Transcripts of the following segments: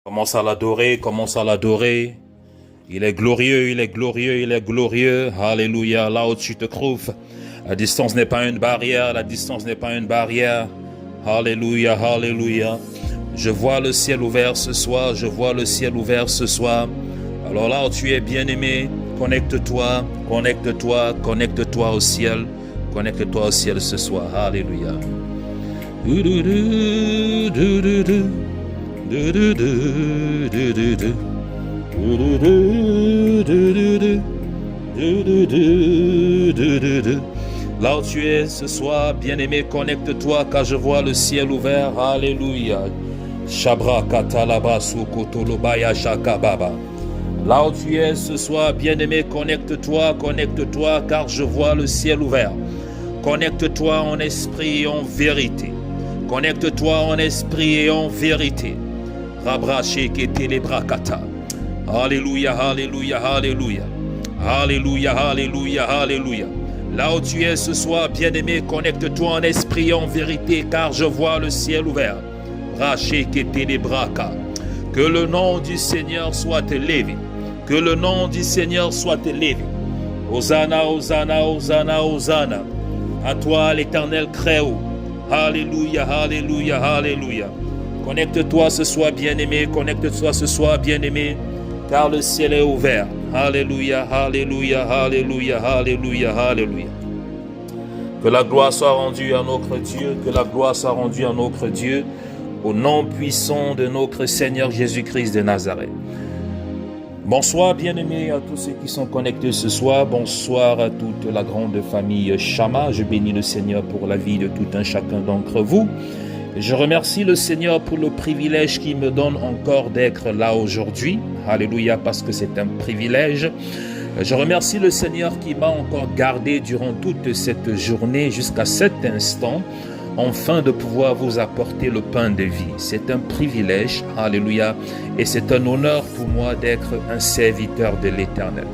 Commence à l'adorer, commence à l'adorer. Il est glorieux, il est glorieux, il est glorieux. Alléluia, là où tu te trouves. La distance n'est pas une barrière, la distance n'est pas une barrière. Alléluia, alléluia. Je vois le ciel ouvert ce soir, je vois le ciel ouvert ce soir. Alors là où tu es bien-aimé, connecte-toi, connecte-toi, connecte-toi au ciel. Connecte-toi au ciel ce soir. Alléluia. Là où tu es ce soir, bien-aimé, connecte-toi car je vois le ciel ouvert. Alléluia. Shabra katalaba sukotolobaya shakababa. Là où tu es ce soir, bien-aimé, connecte-toi, connecte-toi car je vois le ciel ouvert. Connecte-toi en esprit et en vérité. Connecte-toi en esprit et en vérité. Rabraché ketelebrakata. Alléluia, alléluia, alléluia. Alléluia, alléluia, alléluia. Là où tu es ce soir, bien-aimé, connecte-toi en esprit et en vérité, car je vois le ciel ouvert. Raché ketelebraka. Que le nom du Seigneur soit élevé. Que le nom du Seigneur soit élevé. Hosanna, Hosanna, Hosanna, Hosanna. À toi l'Éternel très haut. Alléluia, alléluia, alléluia. Connecte-toi ce soir, bien-aimé. Connecte-toi ce soir, bien-aimé. Car le ciel est ouvert. Alléluia, alléluia, alléluia, alléluia, alléluia. Que la gloire soit rendue à notre Dieu. Que la gloire soit rendue à notre Dieu. Au nom puissant de notre Seigneur Jésus-Christ de Nazareth. Bonsoir bien-aimés à tous ceux qui sont connectés ce soir. Bonsoir à toute la grande famille Chama. Je bénis le Seigneur pour la vie de tout un chacun d'entre vous. Je remercie le Seigneur pour le privilège qu'il me donne encore d'être là aujourd'hui. Alléluia, parce que c'est un privilège. Je remercie le Seigneur qui m'a encore gardé durant toute cette journée jusqu'à cet instant, afin de pouvoir vous apporter le pain de vie. C'est un privilège, alléluia, et c'est un honneur pour moi d'être un serviteur de l'Éternel.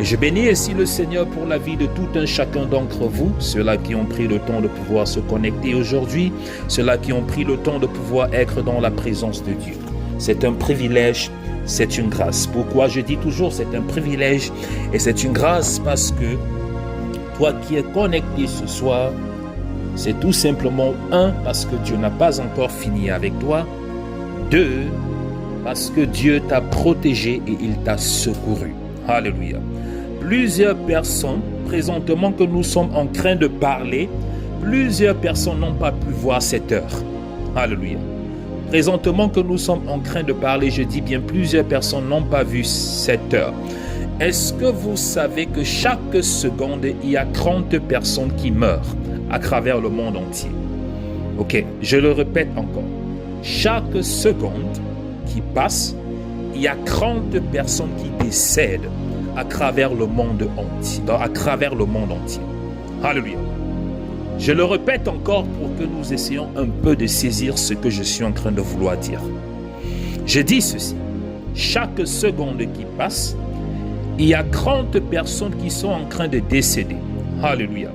Je bénis ici le Seigneur pour la vie de tout un chacun d'entre vous, ceux-là qui ont pris le temps de pouvoir se connecter aujourd'hui, ceux-là qui ont pris le temps de pouvoir être dans la présence de Dieu. C'est un privilège, c'est une grâce. Pourquoi je dis toujours c'est un privilège et c'est une grâce? Parce que toi qui es connecté ce soir, c'est tout simplement un, parce que Dieu n'a pas encore fini avec toi. Deux, parce que Dieu t'a protégé et il t'a secouru. Alléluia. Plusieurs personnes, présentement que nous sommes en train de parler, plusieurs personnes n'ont pas pu voir cette heure. Alléluia. Présentement que nous sommes en train de parler, je dis bien plusieurs personnes n'ont pas vu cette heure. Est-ce que vous savez que chaque seconde, il y a 30 personnes qui meurent à travers le monde entier? Ok, je le répète encore. Chaque seconde qui passe, il y a 30 personnes qui décèdent à travers le monde entier. Alléluia. Je le répète encore pour que nous essayions un peu de saisir ce que je suis en train de vouloir dire. Je dis ceci. Chaque seconde qui passe, il y a 30 personnes qui sont en train de décéder. Alléluia.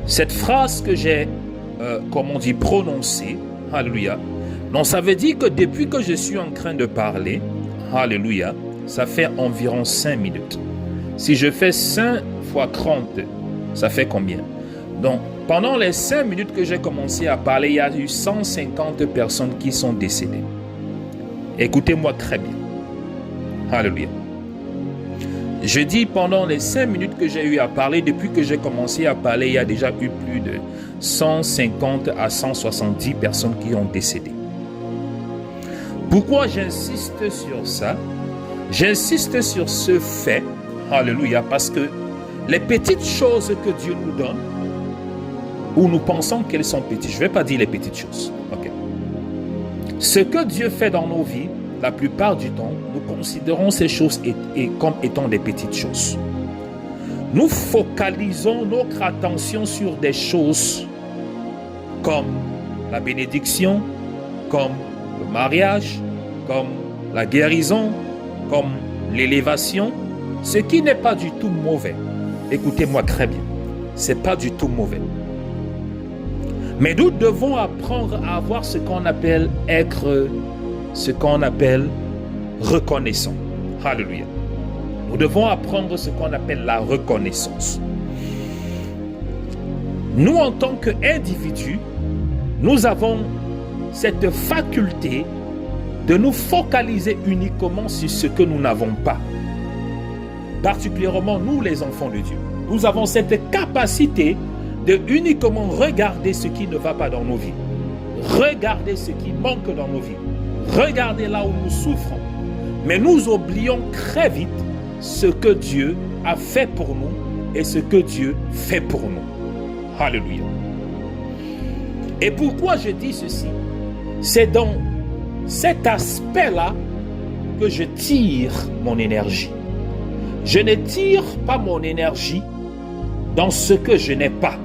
Cette phrase que j'ai, prononcée, alléluia, donc ça veut dire que depuis que je suis en train de parler, alléluia, ça fait environ 5 minutes. Si je fais 5 fois 30, ça fait combien? Donc, pendant les 5 minutes que j'ai commencé à parler, il y a eu 150 personnes qui sont décédées. Écoutez-moi très bien. Alléluia. Je dis pendant les 5 minutes que j'ai eu à parler, depuis que j'ai commencé à parler, il y a déjà eu plus de 150 à 170 personnes qui ont décédé. Pourquoi j'insiste sur ça? J'insiste sur ce fait, alléluia, parce que les petites choses que Dieu nous donne, où nous pensons qu'elles sont petites, je ne vais pas dire les petites choses, ok. Ce que Dieu fait dans nos vies, la plupart du temps, nous considérons ces choses comme étant des petites choses. Nous focalisons notre attention sur des choses comme la bénédiction, comme le mariage, comme la guérison, comme l'élévation, ce qui n'est pas du tout mauvais. Écoutez-moi très bien, ce n'est pas du tout mauvais. Mais nous devons apprendre à avoir ce qu'on appelle être ce qu'on appelle reconnaissant. Alléluia. Nous devons apprendre ce qu'on appelle la reconnaissance. Nous, en tant qu'individus, nous avons cette faculté de nous focaliser uniquement sur ce que nous n'avons pas. Particulièrement nous, les enfants de Dieu. Nous avons cette capacité de uniquement regarder ce qui ne va pas dans nos vies. Regarder ce qui manque dans nos vies. Regarder là où nous souffrons. Mais nous oublions très vite ce que Dieu a fait pour nous et ce que Dieu fait pour nous. Alléluia. Et pourquoi je dis ceci? C'est dans cet aspect-là que je tire mon énergie. Je ne tire pas mon énergie dans ce que je n'ai pas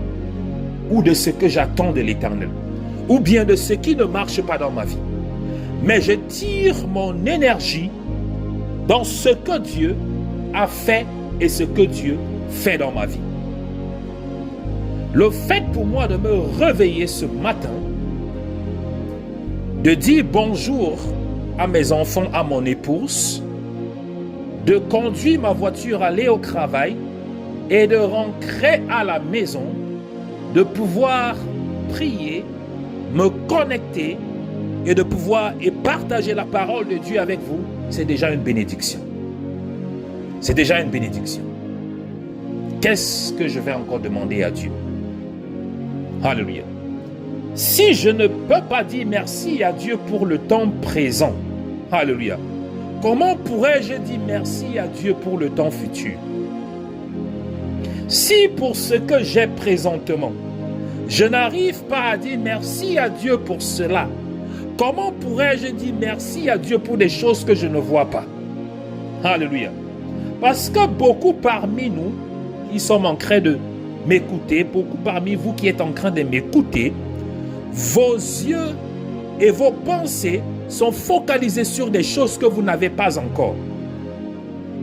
ou de ce que j'attends de l'Éternel ou bien de ce qui ne marche pas dans ma vie. Mais je tire mon énergie dans ce que Dieu a fait et ce que Dieu fait dans ma vie. Le fait pour moi de me réveiller ce matin, de dire bonjour à mes enfants, à mon épouse, de conduire ma voiture, aller au travail et de rentrer à la maison, de pouvoir prier, me connecter et de pouvoir partager la parole de Dieu avec vous, c'est déjà une bénédiction. C'est déjà une bénédiction. Qu'est-ce que je vais encore demander à Dieu? Alléluia. Si je ne peux pas dire merci à Dieu pour le temps présent, alléluia, comment pourrais-je dire merci à Dieu pour le temps futur? Si pour ce que j'ai présentement, je n'arrive pas à dire merci à Dieu pour cela, comment pourrais-je dire merci à Dieu pour des choses que je ne vois pas? Alléluia. Parce que beaucoup parmi nous qui sommes en train de m'écouter, beaucoup parmi vous qui êtes en train de m'écouter, vos yeux et vos pensées sont focalisés sur des choses que vous n'avez pas encore.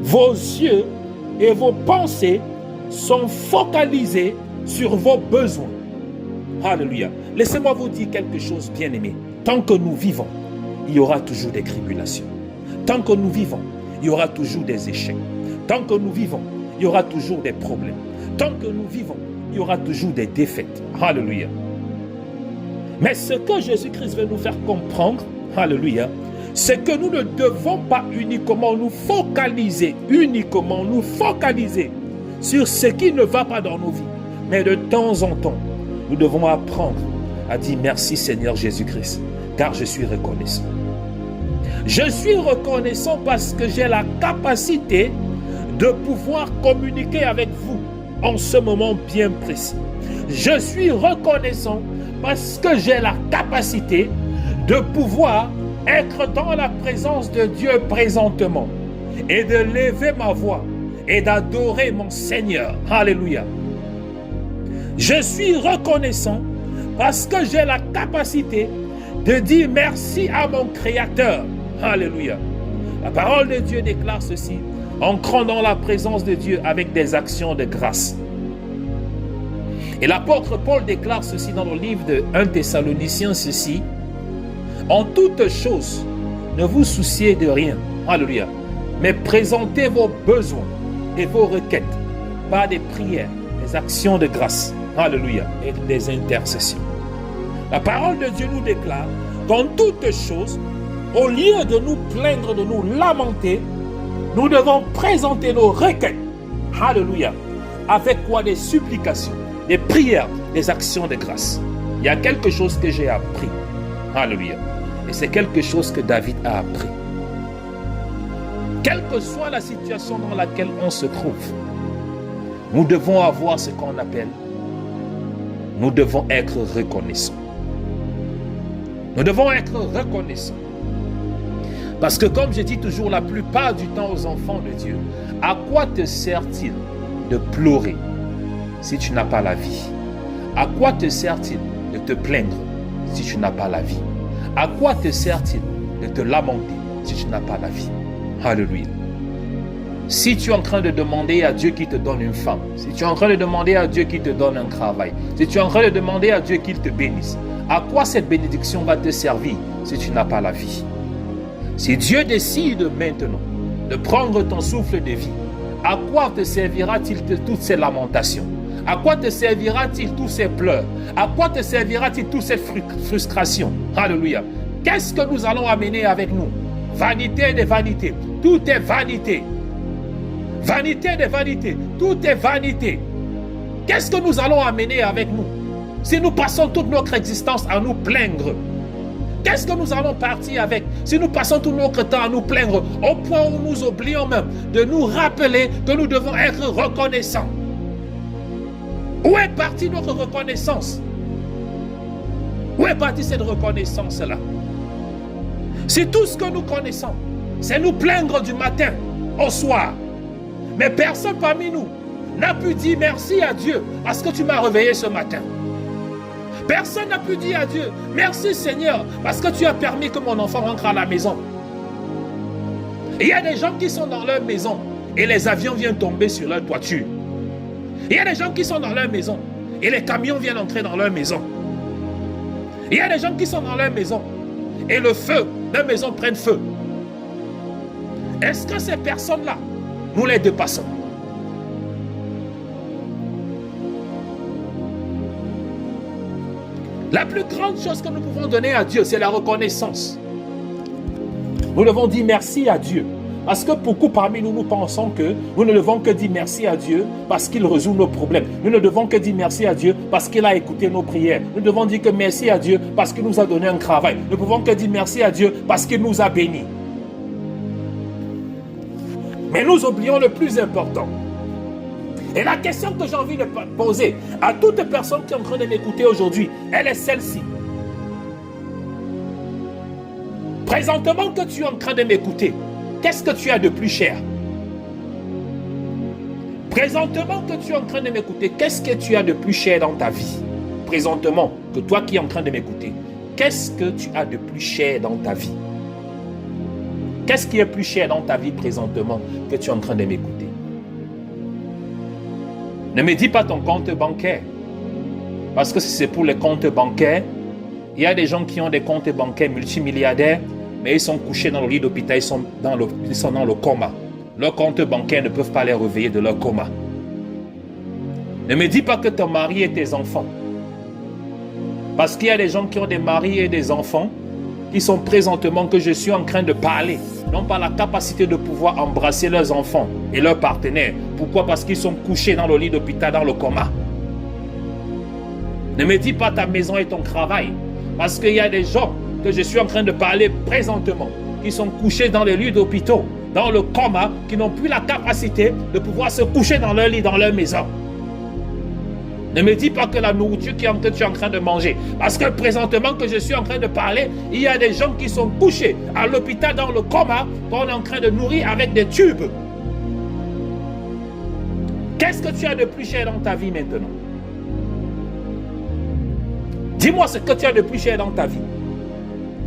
Vos yeux et vos pensées sont focalisés sur vos besoins. Alléluia. Laissez-moi vous dire quelque chose, bien-aimé. Tant que nous vivons, il y aura toujours des tribulations. Tant que nous vivons, il y aura toujours des échecs. Tant que nous vivons, il y aura toujours des problèmes. Tant que nous vivons, il y aura toujours des défaites. Alléluia. Mais ce que Jésus-Christ veut nous faire comprendre, alléluia, c'est que nous ne devons pas uniquement nous focaliser sur ce qui ne va pas dans nos vies. Mais de temps en temps, nous devons apprendre à dire merci Seigneur Jésus-Christ, car je suis reconnaissant. Je suis reconnaissant parce que j'ai la capacité de pouvoir communiquer avec vous en ce moment bien précis. Je suis reconnaissant parce que j'ai la capacité de pouvoir être dans la présence de Dieu présentement et de lever ma voix et d'adorer mon Seigneur. Alléluia. Je suis reconnaissant parce que j'ai la capacité de dire merci à mon Créateur. Alléluia. La parole de Dieu déclare ceci: entrons dans la présence de Dieu avec des actions de grâce. Et l'apôtre Paul déclare ceci dans le livre de 1 Thessaloniciens, ceci: en toutes choses, ne vous souciez de rien, alléluia, mais présentez vos besoins et vos requêtes par des prières, des actions de grâce, alléluia, et des intercessions. La parole de Dieu nous déclare qu'en toutes choses, au lieu de nous plaindre, de nous lamenter, nous devons présenter nos requêtes, alléluia, avec quoi? Des supplications, des prières, des actions de grâce. Il y a quelque chose que j'ai appris, alléluia, et c'est quelque chose que David a appris. Quelle que soit la situation dans laquelle on se trouve, nous devons avoir ce qu'on appelle, nous devons être reconnaissants. Nous devons être reconnaissants. Parce que comme je dis toujours la plupart du temps aux enfants de Dieu, à quoi te sert-il de pleurer si tu n'as pas la vie? À quoi te sert-il de te plaindre si tu n'as pas la vie? À quoi te sert-il de te lamenter si tu n'as pas la vie? Alléluia. Si tu es en train de demander à Dieu qu'il te donne une femme, si tu es en train de demander à Dieu qu'il te donne un travail, si tu es en train de demander à Dieu qu'il te bénisse, à quoi cette bénédiction va te servir si tu n'as pas la vie? Si Dieu décide maintenant de prendre ton souffle de vie, à quoi te servira-t-il toutes ces lamentations? À quoi te servira-t-il tous ces pleurs? À quoi te servira-t-il toutes ces frustrations? Alléluia. Qu'est-ce que nous allons amener avec nous? Vanité des vanités. Tout est vanité. Vanité des vanités. Tout est vanité. Qu'est-ce que nous allons amener avec nous si nous passons toute notre existence à nous plaindre? Qu'est-ce que nous allons partir avec si nous passons tout notre temps à nous plaindre au point où nous oublions même de nous rappeler que nous devons être reconnaissants? Où est partie notre reconnaissance? Où est partie cette reconnaissance-là? Si tout ce que nous connaissons, c'est nous plaindre du matin au soir, mais personne parmi nous n'a pu dire merci à Dieu parce que tu m'as réveillé ce matin. Personne n'a pu dire à Dieu, merci Seigneur, parce que tu as permis que mon enfant rentre à la maison. Il y a des gens qui sont dans leur maison et les avions viennent tomber sur leur toiture. Il y a des gens qui sont dans leur maison et les camions viennent entrer dans leur maison. Il y a des gens qui sont dans leur maison et le feu, leur maison prenne feu. Est-ce que ces personnes-là, nous les dépassons? La plus grande chose que nous pouvons donner à Dieu, c'est la reconnaissance. Nous devons dire merci à Dieu. Parce que beaucoup parmi nous, nous pensons que nous ne devons que dire merci à Dieu parce qu'il résout nos problèmes. Nous ne devons que dire merci à Dieu parce qu'il a écouté nos prières. Nous devons dire que merci à Dieu parce qu'il nous a donné un travail. Nous ne pouvons que dire merci à Dieu parce qu'il nous a bénis. Mais nous oublions le plus important. Et la question que j'ai envie de poser à toute personne qui est en train de m'écouter aujourd'hui, elle est celle-ci. Présentement que tu es en train de m'écouter, qu'est-ce que tu as de plus cher? Présentement que tu es en train de m'écouter, qu'est-ce que tu as de plus cher dans ta vie? Présentement, que toi qui es en train de m'écouter, qu'est-ce que tu as de plus cher dans ta vie? Qu'est-ce qui est plus cher dans ta vie présentement que tu es en train de m'écouter? Ne me dis pas ton compte bancaire. Parce que si c'est pour les comptes bancaires, il y a des gens qui ont des comptes bancaires multimilliardaires, mais ils sont couchés dans le lit d'hôpital, ils sont dans le coma. Leurs comptes bancaires ne peuvent pas les réveiller de leur coma. Ne me dis pas que ton mari et tes enfants. Parce qu'il y a des gens qui ont des maris et des enfants qui sont présentement que je suis en train de parler, n'ont pas la capacité de pouvoir embrasser leurs enfants et leurs partenaires. Pourquoi? Parce qu'ils sont couchés dans le lit d'hôpital, dans le coma. Ne me dis pas ta maison et ton travail, parce qu'il y a des gens que je suis en train de parler présentement, qui sont couchés dans les lits d'hôpitaux, dans le coma, qui n'ont plus la capacité de pouvoir se coucher dans leur lit, dans leur maison. Ne me dis pas que la nourriture que tu es en train de manger. Parce que présentement que je suis en train de parler, il y a des gens qui sont couchés à l'hôpital dans le coma qu'on est en train de nourrir avec des tubes. Qu'est-ce que tu as de plus cher dans ta vie maintenant? Dis-moi ce que tu as de plus cher dans ta vie.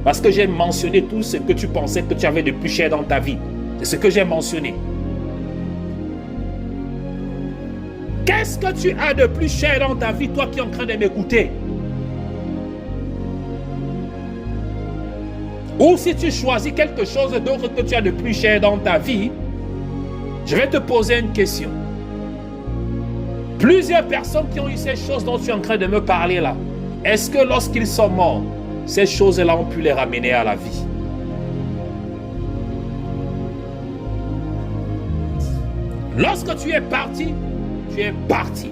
Parce que j'ai mentionné tout ce que tu pensais que tu avais de plus cher dans ta vie. C'est ce que j'ai mentionné. Qu'est-ce que tu as de plus cher dans ta vie, toi qui es en train de m'écouter? Ou si tu choisis quelque chose d'autre que tu as de plus cher dans ta vie, je vais te poser une question. Plusieurs personnes qui ont eu ces choses dont tu es en train de me parler là, est-ce que lorsqu'ils sont morts, ces choses-là ont pu les ramener à la vie? Lorsque tu es parti, tu es parti.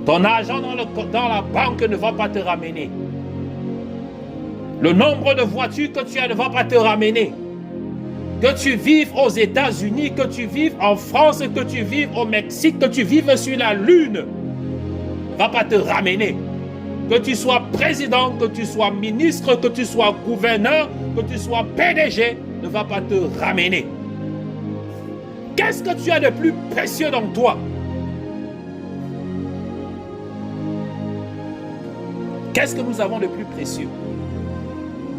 Ton argent dans la banque ne va pas te ramener. Le nombre de voitures que tu as ne va pas te ramener. Que tu vives aux États-Unis, que tu vives en France, que tu vives au Mexique, que tu vives sur la Lune, ne va pas te ramener. Que tu sois président, que tu sois ministre, que tu sois gouverneur, que tu sois PDG, ne va pas te ramener. Qu'est-ce que tu as de plus précieux dans toi? Qu'est-ce que nous avons de plus précieux?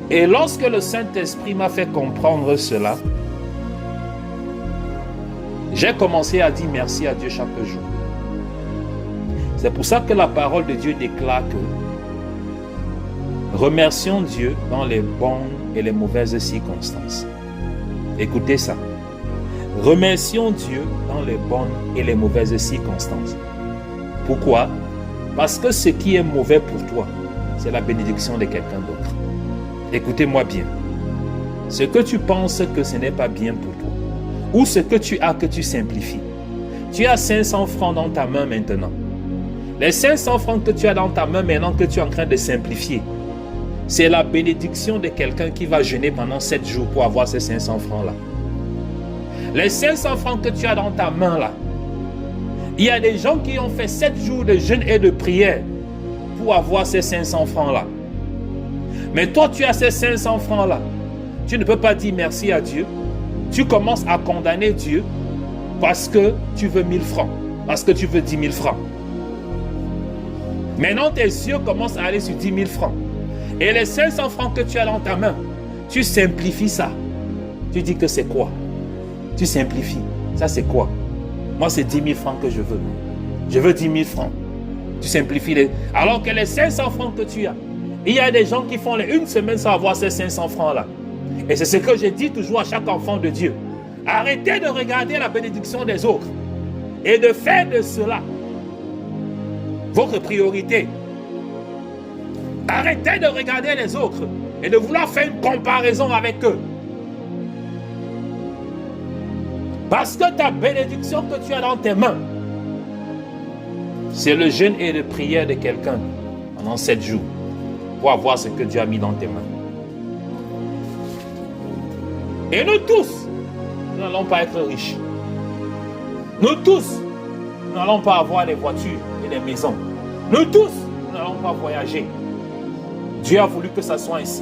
Et lorsque le Saint-Esprit m'a fait comprendre cela, j'ai commencé à dire merci à Dieu chaque jour. C'est pour ça que la parole de Dieu déclare que Remercions Dieu dans les bonnes et les mauvaises circonstances. Écoutez ça. Remercions Dieu dans les bonnes et les mauvaises circonstances. Pourquoi? Parce que ce qui est mauvais pour toi, c'est la bénédiction de quelqu'un d'autre. Écoutez-moi bien. Ce que tu penses que ce n'est pas bien pour toi, ou ce que tu as que tu simplifies. Tu as 500 francs dans ta main maintenant. Les 500 francs que tu as dans ta main maintenant que tu es en train de simplifier, c'est la bénédiction de quelqu'un qui va jeûner pendant 7 jours pour avoir ces 500 francs-là. Les 500 francs que tu as dans ta main là, il y a des gens qui ont fait 7 jours de jeûne et de prière pour avoir ces 500 francs-là. Mais toi, tu as ces 500 francs-là. Tu ne peux pas dire merci à Dieu. Tu commences à condamner Dieu parce que tu veux 1000 francs, parce que tu veux 10 000 francs. Maintenant, tes yeux commencent à aller sur 10 000 francs. Et les 500 francs que tu as dans ta main, tu simplifies ça. Tu dis que c'est quoi? Tu simplifies. Ça, c'est quoi? Moi, c'est 10 000 francs que je veux. Je veux 10 000 francs. Tu simplifies. Alors que les 500 francs que tu as, il y a des gens qui font une semaine sans avoir ces 500 francs-là. Et c'est ce que je dis toujours à chaque enfant de Dieu. Arrêtez de regarder la bénédiction des autres et de faire de cela votre priorité. Arrêtez de regarder les autres et de vouloir faire une comparaison avec eux. Parce que ta bénédiction que tu as dans tes mains, c'est le jeûne et la prière de quelqu'un pendant 7 jours pour avoir ce que Dieu a mis dans tes mains. Et nous tous, nous n'allons pas être riches. Nous tous, nous n'allons pas avoir des voitures et des maisons. Nous tous, nous n'allons pas voyager. Dieu a voulu que ça soit ainsi.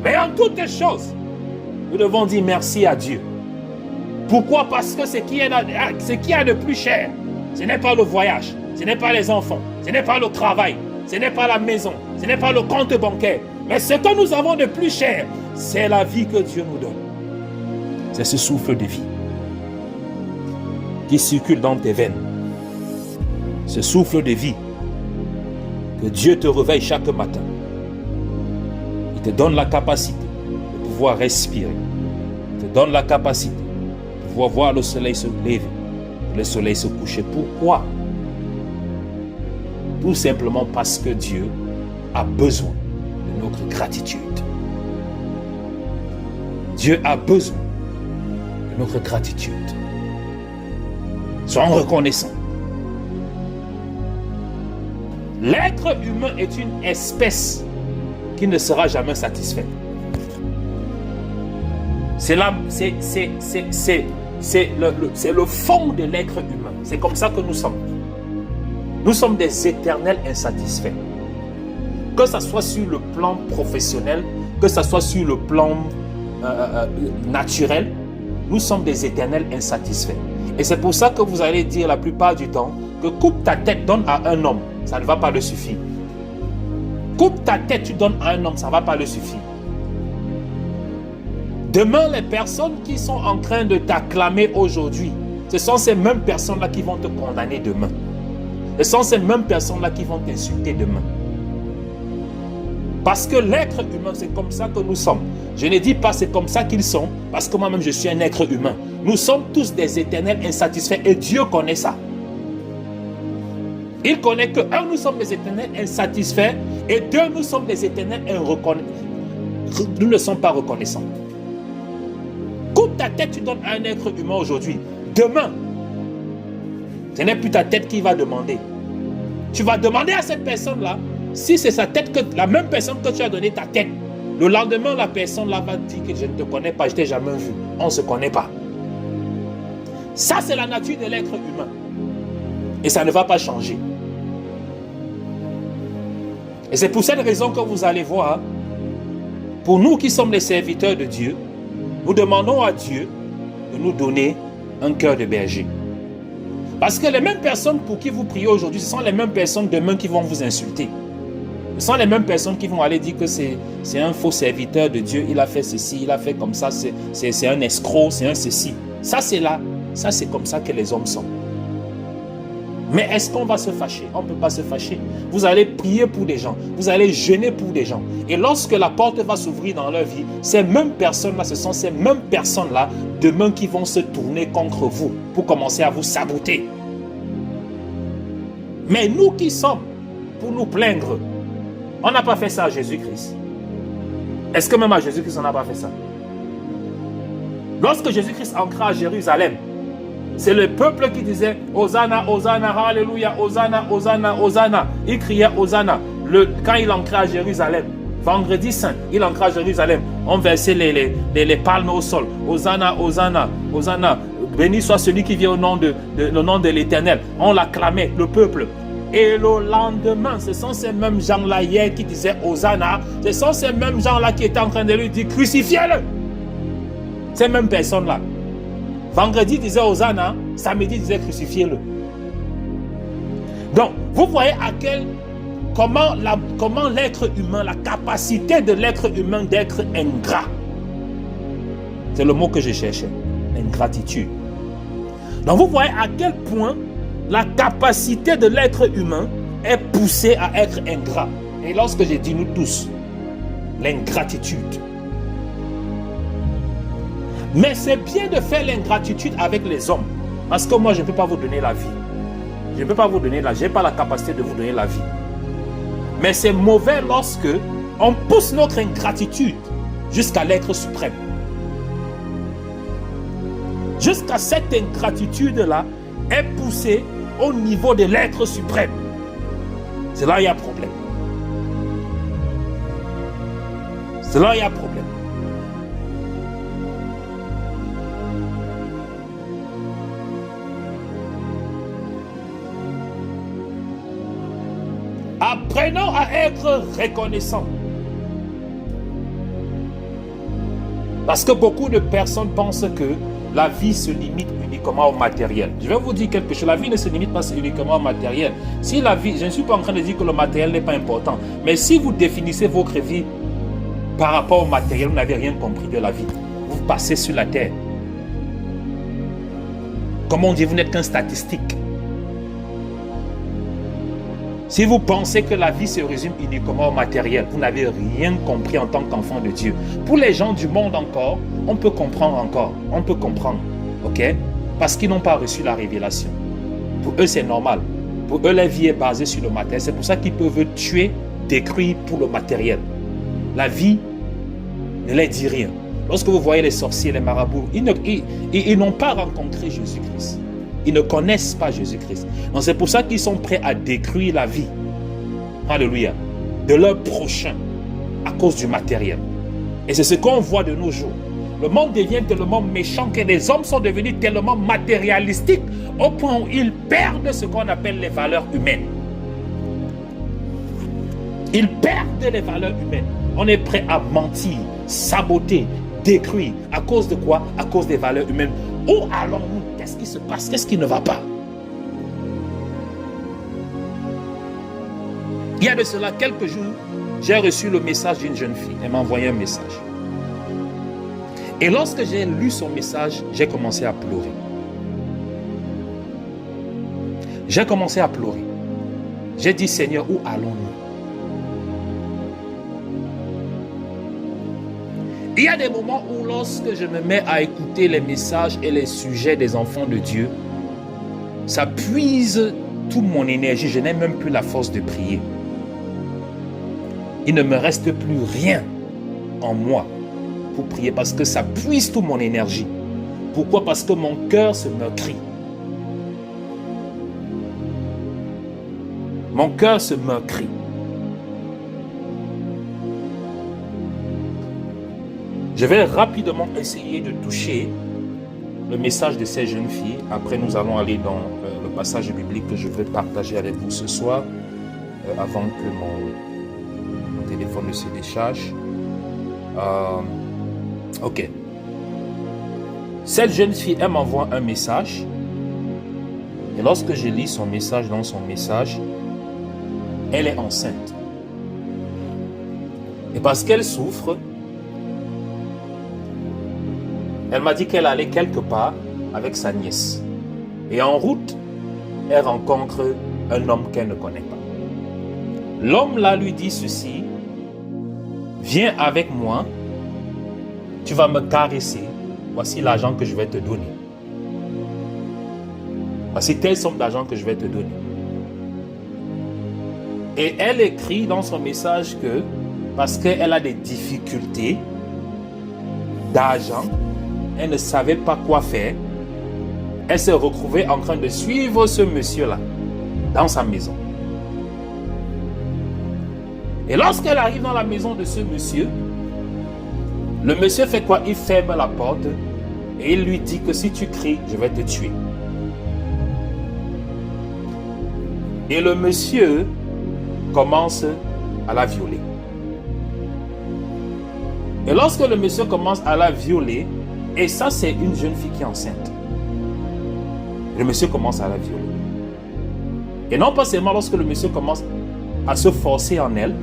Mais en toutes choses, nous devons dire merci à Dieu. Pourquoi? Parce que ce qui est de plus cher, ce n'est pas le voyage, ce n'est pas les enfants, ce n'est pas le travail, ce n'est pas la maison, ce n'est pas le compte bancaire. Mais ce que nous avons de plus cher, c'est la vie que Dieu nous donne. C'est ce souffle de vie qui circule dans tes veines. Ce souffle de vie que Dieu te réveille chaque matin. Il te donne la capacité de pouvoir respirer. Il te donne la capacité de pouvoir voir le soleil se lever, le soleil se coucher. Pourquoi? Tout simplement parce que Dieu a besoin de notre gratitude. Dieu a besoin de notre gratitude. Soyons reconnaissants. L'être humain est une espèce qui ne sera jamais satisfaite. C'est le fond de l'être humain. C'est comme ça que nous sommes. Nous sommes des éternels insatisfaits. Que ce soit sur le plan professionnel, que ce soit sur le plan naturel, nous sommes des éternels insatisfaits. Et c'est pour ça que vous allez dire la plupart du temps que coupe ta tête, donne à un homme, ça ne va pas le suffire. Coupe ta tête, tu donnes à un homme, ça ne va pas le suffire. Demain, les personnes qui sont en train de t'acclamer aujourd'hui, ce sont ces mêmes personnes-là qui vont te condamner demain. Ce sont ces mêmes personnes-là qui vont t'insulter demain. Parce que l'être humain, c'est comme ça que nous sommes. Je ne dis pas c'est comme ça qu'ils sont, parce que moi-même je suis un être humain. Nous sommes tous des éternels insatisfaits et Dieu connaît ça. Il connaît que, un, nous sommes des éternels insatisfaits et deux, nous sommes des éternels inreconnaissants. Nous ne sommes pas reconnaissants. Coupe ta tête, tu donnes à un être humain aujourd'hui. Demain, ce n'est plus ta tête qui va demander. Tu vas demander à cette personne-là, si c'est sa tête, que la même personne que tu as donné ta tête, le lendemain, la personne-là va dire que je ne te connais pas, je ne t'ai jamais vu. On ne se connaît pas. Ça, c'est la nature de l'être humain. Et ça ne va pas changer. Et c'est pour cette raison que vous allez voir, pour nous qui sommes les serviteurs de Dieu, nous demandons à Dieu de nous donner un cœur de berger. Parce que les mêmes personnes pour qui vous priez aujourd'hui, ce sont les mêmes personnes demain qui vont vous insulter. Ce sont les mêmes personnes qui vont aller dire que c'est un faux serviteur de Dieu, il a fait ceci, il a fait comme ça, c'est un escroc, c'est un ceci. Ça c'est là, ça c'est comme ça que les hommes sont. Mais est-ce qu'on va se fâcher? On ne peut pas se fâcher. Vous allez prier pour des gens. Vous allez jeûner pour des gens. Et lorsque la porte va s'ouvrir dans leur vie, ces mêmes personnes-là, ce sont ces mêmes personnes-là, demain qui vont se tourner contre vous pour commencer à vous saboter. Mais nous qui sommes pour nous plaindre, on n'a pas fait ça à Jésus-Christ. Est-ce que même à Jésus-Christ, on n'a pas fait ça? Lorsque Jésus-Christ entra à Jérusalem, c'est le peuple qui disait Hosanna, Hosanna, Alléluia, Hosanna, Hosanna, Hosanna. Il criait Hosanna. Quand il entrait à Jérusalem, vendredi saint, il entrait à Jérusalem. On versait les palmes au sol. Hosanna, Hosanna, Hosanna. Béni soit celui qui vient au nom de l'Éternel. On l'acclamait, le peuple. Et le lendemain, ce sont ces mêmes gens-là hier qui disaient Hosanna. Ce sont ces mêmes gens-là qui étaient en train de lui dire crucifiez-le. Ces mêmes personnes-là. Vendredi disait Hosanna, samedi disait crucifiez-le. Donc, vous voyez comment l'être humain, la capacité de l'être humain d'être ingrat. C'est le mot que je cherchais, ingratitude. Donc, vous voyez à quel point la capacité de l'être humain est poussée à être ingrat. Et lorsque j'ai dit nous tous, l'ingratitude. Mais c'est bien de faire l'ingratitude avec les hommes. Parce que moi, je ne peux pas vous donner la vie. Je ne peux pas vous donner la vie. Je n'ai pas la capacité de vous donner la vie. Mais c'est mauvais lorsque on pousse notre ingratitude jusqu'à l'être suprême. Jusqu'à cette ingratitude-là est poussée au niveau de l'être suprême. C'est là qu'il y a problème. C'est là qu'il y a problème. Apprenons à être reconnaissants. Parce que beaucoup de personnes pensent que la vie se limite uniquement au matériel. Je vais vous dire quelque chose. La vie ne se limite pas uniquement au matériel. Si la vie, je ne suis pas en train de dire que le matériel n'est pas important. Mais si vous définissez votre vie par rapport au matériel, vous n'avez rien compris de la vie. Vous passez sur la terre. Comme on dit, vous n'êtes qu'un statistique. Si vous pensez que la vie se résume uniquement au matériel, vous n'avez rien compris en tant qu'enfant de Dieu. Pour les gens du monde encore, on peut comprendre. Ok? Parce qu'ils n'ont pas reçu la révélation. Pour eux, c'est normal. Pour eux, la vie est basée sur le matériel. C'est pour ça qu'ils peuvent tuer, détruire pour le matériel. La vie ne les dit rien. Lorsque vous voyez les sorciers, les marabouts, ils n'ont pas rencontré Jésus-Christ. Ils ne connaissent pas Jésus-Christ. Donc c'est pour ça qu'ils sont prêts à détruire la vie. Alléluia. De leur prochain à cause du matériel. Et c'est ce qu'on voit de nos jours. Le monde devient tellement méchant que les hommes sont devenus tellement matérialistiques au point où ils perdent ce qu'on appelle les valeurs humaines. Ils perdent les valeurs humaines. On est prêt à mentir, saboter, détruire. À cause de quoi? À cause des valeurs humaines. Où allons-nous? Qu'est-ce qui se passe? Qu'est-ce qui ne va pas? Il y a de cela quelques jours, j'ai reçu le message d'une jeune fille. Elle m'a envoyé un message. Et lorsque j'ai lu son message, j'ai commencé à pleurer. J'ai commencé à pleurer. J'ai dit, Seigneur, où allons-nous? Il y a des moments où lorsque je me mets à écouter les messages et les sujets des enfants de Dieu, ça puise toute mon énergie. Je n'ai même plus la force de prier. Il ne me reste plus rien en moi pour prier parce que ça puise toute mon énergie. Pourquoi? Parce que mon cœur se meurtrit. Mon cœur se meurtrit. Je vais rapidement essayer de toucher le message de ces jeunes filles. Après, nous allons aller dans le passage biblique que je vais partager avec vous ce soir, avant que mon téléphone ne se décharge. Ok. Cette jeune fille, elle m'envoie un message. Et lorsque je lis son message, dans son message, elle est enceinte. Et parce qu'elle souffre, elle m'a dit qu'elle allait quelque part avec sa nièce. Et en route, elle rencontre un homme qu'elle ne connaît pas. L'homme là lui dit ceci: viens avec moi, tu vas me caresser, voici l'argent que je vais te donner. Voici telle somme d'argent que je vais te donner. Et elle écrit dans son message que parce qu'elle a des difficultés d'argent, elle ne savait pas quoi faire, elle s'est retrouvée en train de suivre ce monsieur-là dans sa maison. Et lorsqu'elle arrive dans la maison de ce monsieur, le monsieur fait quoi? Il ferme la porte et il lui dit que si tu cries, je vais te tuer. Et le monsieur commence à la violer. Et lorsque le monsieur commence à la violer, et ça c'est une jeune fille qui est enceinte, le monsieur commence à la violer. Et non pas seulement lorsque le monsieur commence à se forcer en elle,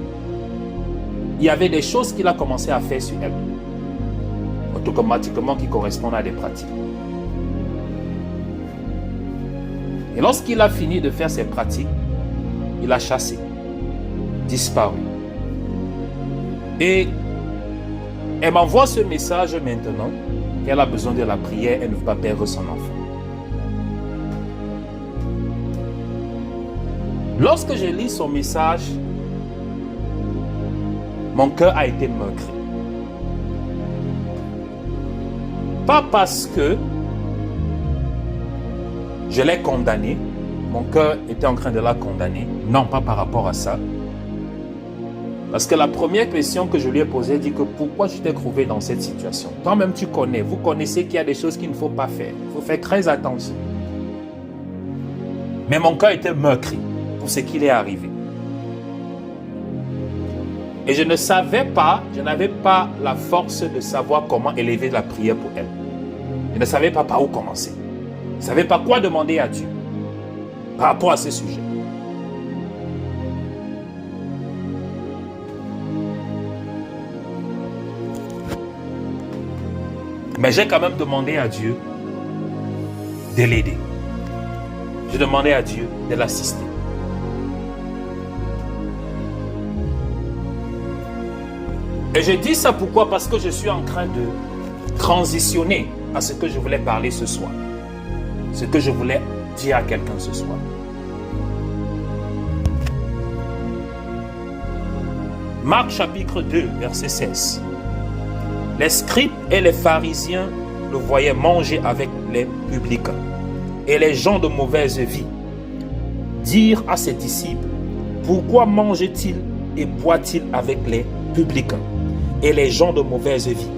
il y avait des choses qu'il a commencé à faire sur elle, automatiquement qui correspondent à des pratiques. Et lorsqu'il a fini de faire ses pratiques, il a chassé, disparu. Et elle m'envoie ce message maintenant qu'elle a besoin de la prière, elle ne veut pas perdre son enfant. Lorsque je lis son message, mon cœur a été meurtri. Pas parce que je l'ai condamnée, mon cœur était en train de la condamner, non, pas par rapport à ça. Parce que la première question que je lui ai posée dit que pourquoi tu t'es trouvé dans cette situation? Toi-même tu connais, vous connaissez qu'il y a des choses qu'il ne faut pas faire. Il faut faire très attention. Mais mon cœur était meurtri pour ce qui est arrivé. Et je ne savais pas, je n'avais pas la force de savoir comment élever la prière pour elle. Je ne savais pas par où commencer. Je ne savais pas quoi demander à Dieu par rapport à ce sujet. Mais j'ai quand même demandé à Dieu de l'aider. J'ai demandé à Dieu de l'assister. Et je dis ça pourquoi? Parce que je suis en train de transitionner à ce que je voulais parler ce soir. Ce que je voulais dire à quelqu'un ce soir. Marc chapitre 2, verset 16. Les scribes et les pharisiens le voyaient manger avec les publicains et les gens de mauvaise vie. Dirent à ses disciples: pourquoi mange-t-il et boit-il avec les publicains et les gens de mauvaise vie?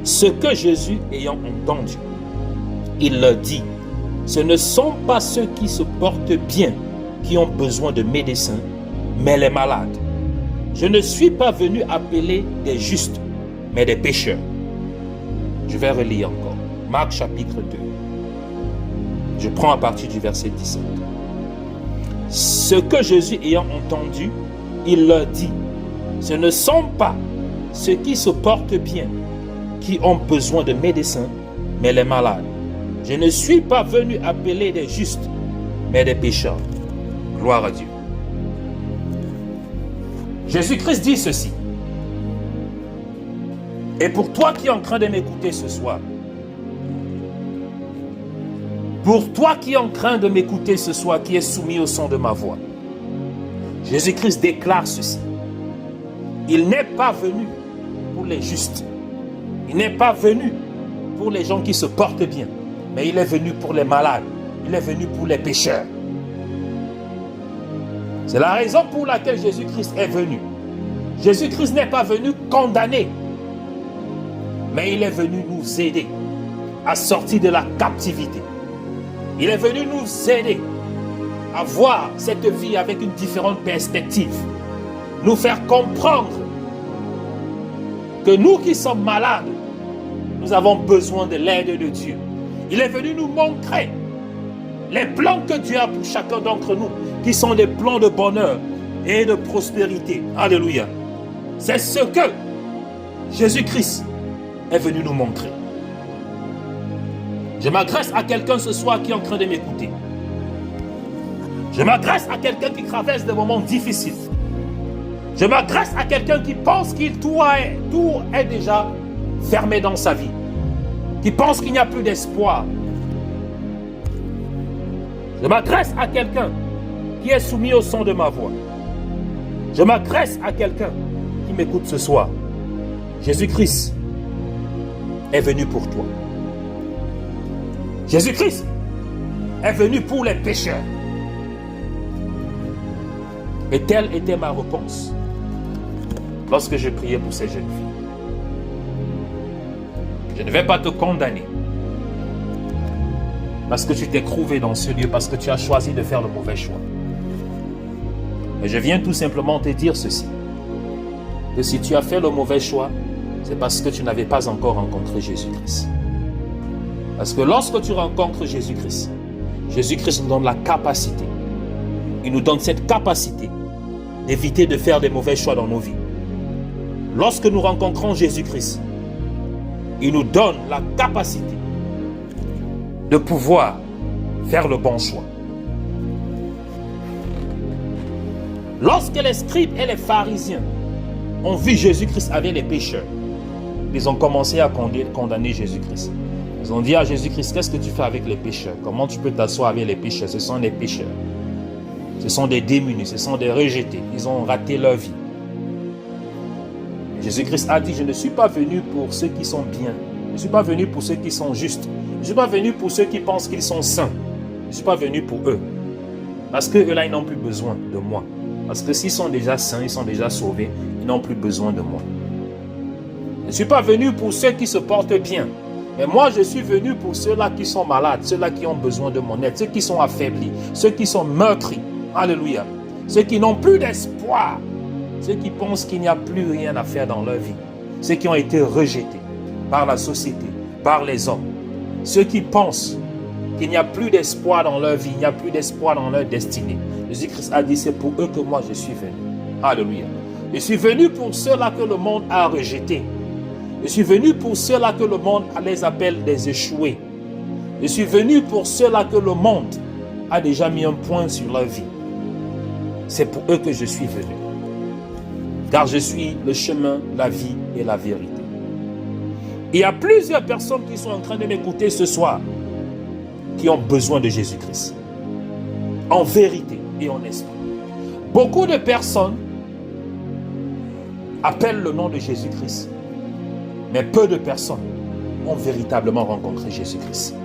Ce que Jésus ayant entendu, il leur dit: ce ne sont pas ceux qui se portent bien qui ont besoin de médecins, mais les malades. Je ne suis pas venu appeler des justes, mais des pécheurs. Je vais relire encore. Marc chapitre 2. Je prends à partir du verset 17. Ce que Jésus ayant entendu, il leur dit: ce ne sont pas ceux qui se portent bien qui ont besoin de médecins, mais les malades. Je ne suis pas venu appeler des justes, mais des pécheurs. Gloire à Dieu. Jésus-Christ dit ceci. Et pour toi qui es en train de m'écouter ce soir, pour toi qui es en train de m'écouter ce soir, qui est soumis au son de ma voix, Jésus-Christ déclare ceci. Il n'est pas venu pour les justes. Il n'est pas venu pour les gens qui se portent bien, mais il est venu pour les malades. Il est venu pour les pécheurs. C'est la raison pour laquelle Jésus-Christ est venu. Jésus-Christ n'est pas venu condamner, mais il est venu nous aider à sortir de la captivité. Il est venu nous aider à voir cette vie avec une différente perspective. Nous faire comprendre que nous qui sommes malades, nous avons besoin de l'aide de Dieu. Il est venu nous montrer les plans que Dieu a pour chacun d'entre nous, qui sont des plans de bonheur et de prospérité. Alléluia. C'est ce que Jésus-Christ est venu nous montrer. Je m'adresse à quelqu'un ce soir qui est en train de m'écouter. Je m'adresse à quelqu'un qui traverse des moments difficiles. Je m'adresse à quelqu'un qui pense que tout est déjà fermé dans sa vie. Qui pense qu'il n'y a plus d'espoir. Je m'adresse à quelqu'un qui est soumis au son de ma voix. Je m'adresse à quelqu'un qui m'écoute ce soir. Jésus-Christ est venu pour toi. Jésus-Christ est venu pour les pécheurs. Et telle était ma réponse lorsque je priais pour ces jeunes filles. Je ne vais pas te condamner parce que tu t'es trouvé dans ce lieu, parce que tu as choisi de faire le mauvais choix. Mais je viens tout simplement te dire ceci, que si tu as fait le mauvais choix, c'est parce que tu n'avais pas encore rencontré Jésus-Christ. Parce que lorsque tu rencontres Jésus-Christ, Jésus-Christ nous donne la capacité, il nous donne cette capacité d'éviter de faire des mauvais choix dans nos vies. Lorsque nous rencontrons Jésus-Christ, il nous donne la capacité de pouvoir faire le bon choix. Lorsque les scribes et les pharisiens ont vu Jésus-Christ avec les pécheurs, ils ont commencé à condamner Jésus-Christ. Ils ont dit à Jésus-Christ, qu'est-ce que tu fais avec les pécheurs? Comment tu peux t'asseoir avec les pécheurs? Ce sont des pécheurs. Ce sont des démunis, ce sont des rejetés. Ils ont raté leur vie. Jésus-Christ a dit, je ne suis pas venu pour ceux qui sont bien. Je ne suis pas venu pour ceux qui sont justes. Je ne suis pas venu pour ceux qui pensent qu'ils sont saints. Je ne suis pas venu pour eux. Parce qu'eux là, ils n'ont plus besoin de moi. Parce que s'ils sont déjà saints, ils sont déjà sauvés, ils n'ont plus besoin de moi. Je ne suis pas venu pour ceux qui se portent bien. Mais moi, je suis venu pour ceux-là qui sont malades, ceux-là qui ont besoin de mon aide, ceux qui sont affaiblis, ceux qui sont meurtris. Alléluia. Ceux qui n'ont plus d'espoir. Ceux qui pensent qu'il n'y a plus rien à faire dans leur vie. Ceux qui ont été rejetés par la société, par les hommes. Ceux qui pensent qu'il n'y a plus d'espoir dans leur vie, il n'y a plus d'espoir dans leur destinée. Jésus-Christ a dit, c'est pour eux que moi je suis venu. Alléluia. Je suis venu pour ceux-là que le monde a rejetés. Je suis venu pour ceux-là que le monde les appelle des échoués. Je suis venu pour ceux-là que le monde a déjà mis un point sur leur vie. C'est pour eux que je suis venu. Car je suis le chemin, la vie et la vérité. Il y a plusieurs personnes qui sont en train de m'écouter ce soir, qui ont besoin de Jésus-Christ. En vérité et en esprit. Beaucoup de personnes appellent le nom de Jésus-Christ. Mais peu de personnes ont véritablement rencontré Jésus-Christ.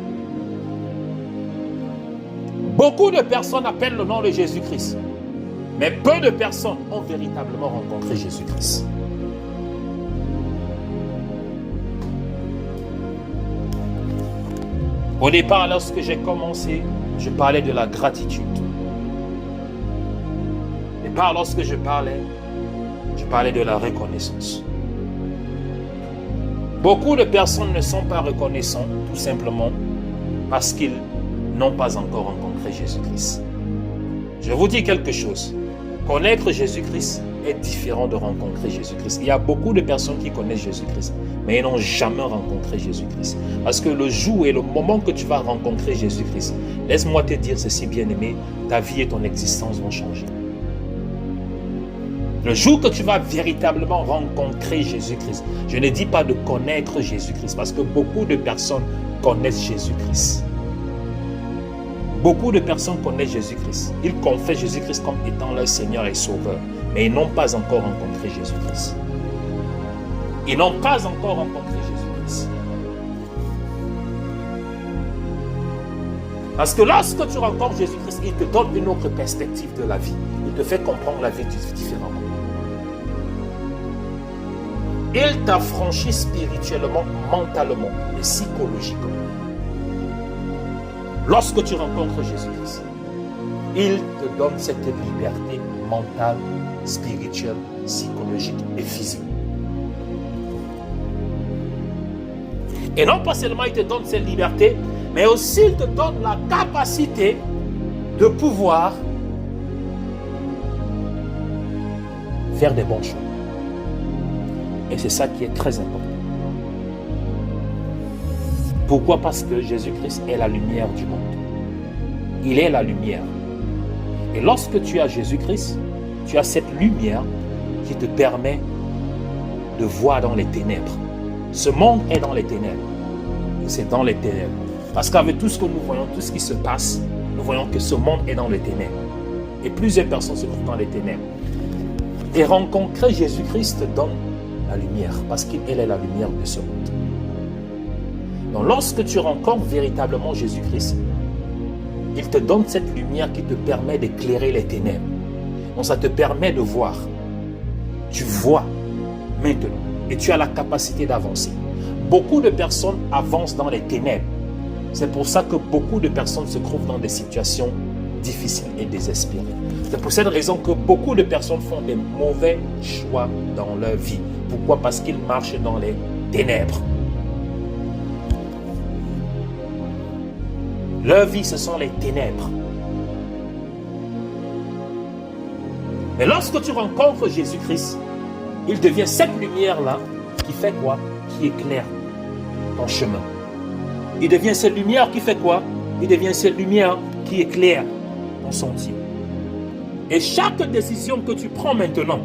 Beaucoup de personnes appellent le nom de Jésus-Christ. Mais peu de personnes ont véritablement rencontré Jésus-Christ. Au départ, lorsque j'ai commencé, je parlais de la gratitude. Au départ, lorsque je parlais de la reconnaissance. Beaucoup de personnes ne sont pas reconnaissants, tout simplement, parce qu'ils n'ont pas encore rencontré Jésus-Christ. Je vous dis quelque chose. Connaître Jésus-Christ est différent de rencontrer Jésus-Christ. Il y a beaucoup de personnes qui connaissent Jésus-Christ, mais ils n'ont jamais rencontré Jésus-Christ. Parce que le jour et le moment que tu vas rencontrer Jésus-Christ, laisse-moi te dire ceci, bien-aimé, ta vie et ton existence vont changer. Le jour que tu vas véritablement rencontrer Jésus-Christ, je ne dis pas de connaître Jésus-Christ, parce que beaucoup de personnes connaissent Jésus-Christ. Beaucoup de personnes connaissent Jésus-Christ. Ils confessent Jésus-Christ comme étant leur Seigneur et Sauveur, mais ils n'ont pas encore rencontré Jésus-Christ. Ils n'ont pas encore rencontré Jésus-Christ. Parce que lorsque tu rencontres Jésus-Christ, il te donne une autre perspective de la vie. Il te fait comprendre la vie différemment. Il t'affranchit spirituellement, mentalement et psychologiquement. Lorsque tu rencontres Jésus-Christ, il te donne cette liberté mentale, spirituelle, psychologique et physique. Et non pas seulement il te donne cette liberté, mais aussi il te donne la capacité de pouvoir faire des bons choix. Et c'est ça qui est très important. Pourquoi? Parce que Jésus-Christ est la lumière du monde. Il est la lumière. Et lorsque tu as Jésus-Christ, tu as cette lumière qui te permet de voir dans les ténèbres. Ce monde est dans les ténèbres. C'est dans les ténèbres. Parce qu'avec tout ce que nous voyons, tout ce qui se passe, nous voyons que ce monde est dans les ténèbres. Et plusieurs personnes se trouvent dans les ténèbres. Et rencontrer Jésus-Christ donne la lumière, parce qu'il est la lumière de ce monde. Donc lorsque tu rencontres véritablement Jésus-Christ, il te donne cette lumière qui te permet d'éclairer les ténèbres. Donc ça te permet de voir. Tu vois maintenant et tu as la capacité d'avancer. Beaucoup de personnes avancent dans les ténèbres. C'est pour ça que beaucoup de personnes se trouvent dans des situations difficiles et désespérées. C'est pour cette raison que beaucoup de personnes font des mauvais choix dans leur vie. Pourquoi? Parce qu'ils marchent dans les ténèbres. Leur vie, ce sont les ténèbres. Mais lorsque tu rencontres Jésus-Christ, il devient cette lumière-là qui fait quoi? Qui éclaire ton chemin. Il devient cette lumière qui fait quoi? Il devient cette lumière qui éclaire ton sentier. Et chaque décision que tu prends maintenant,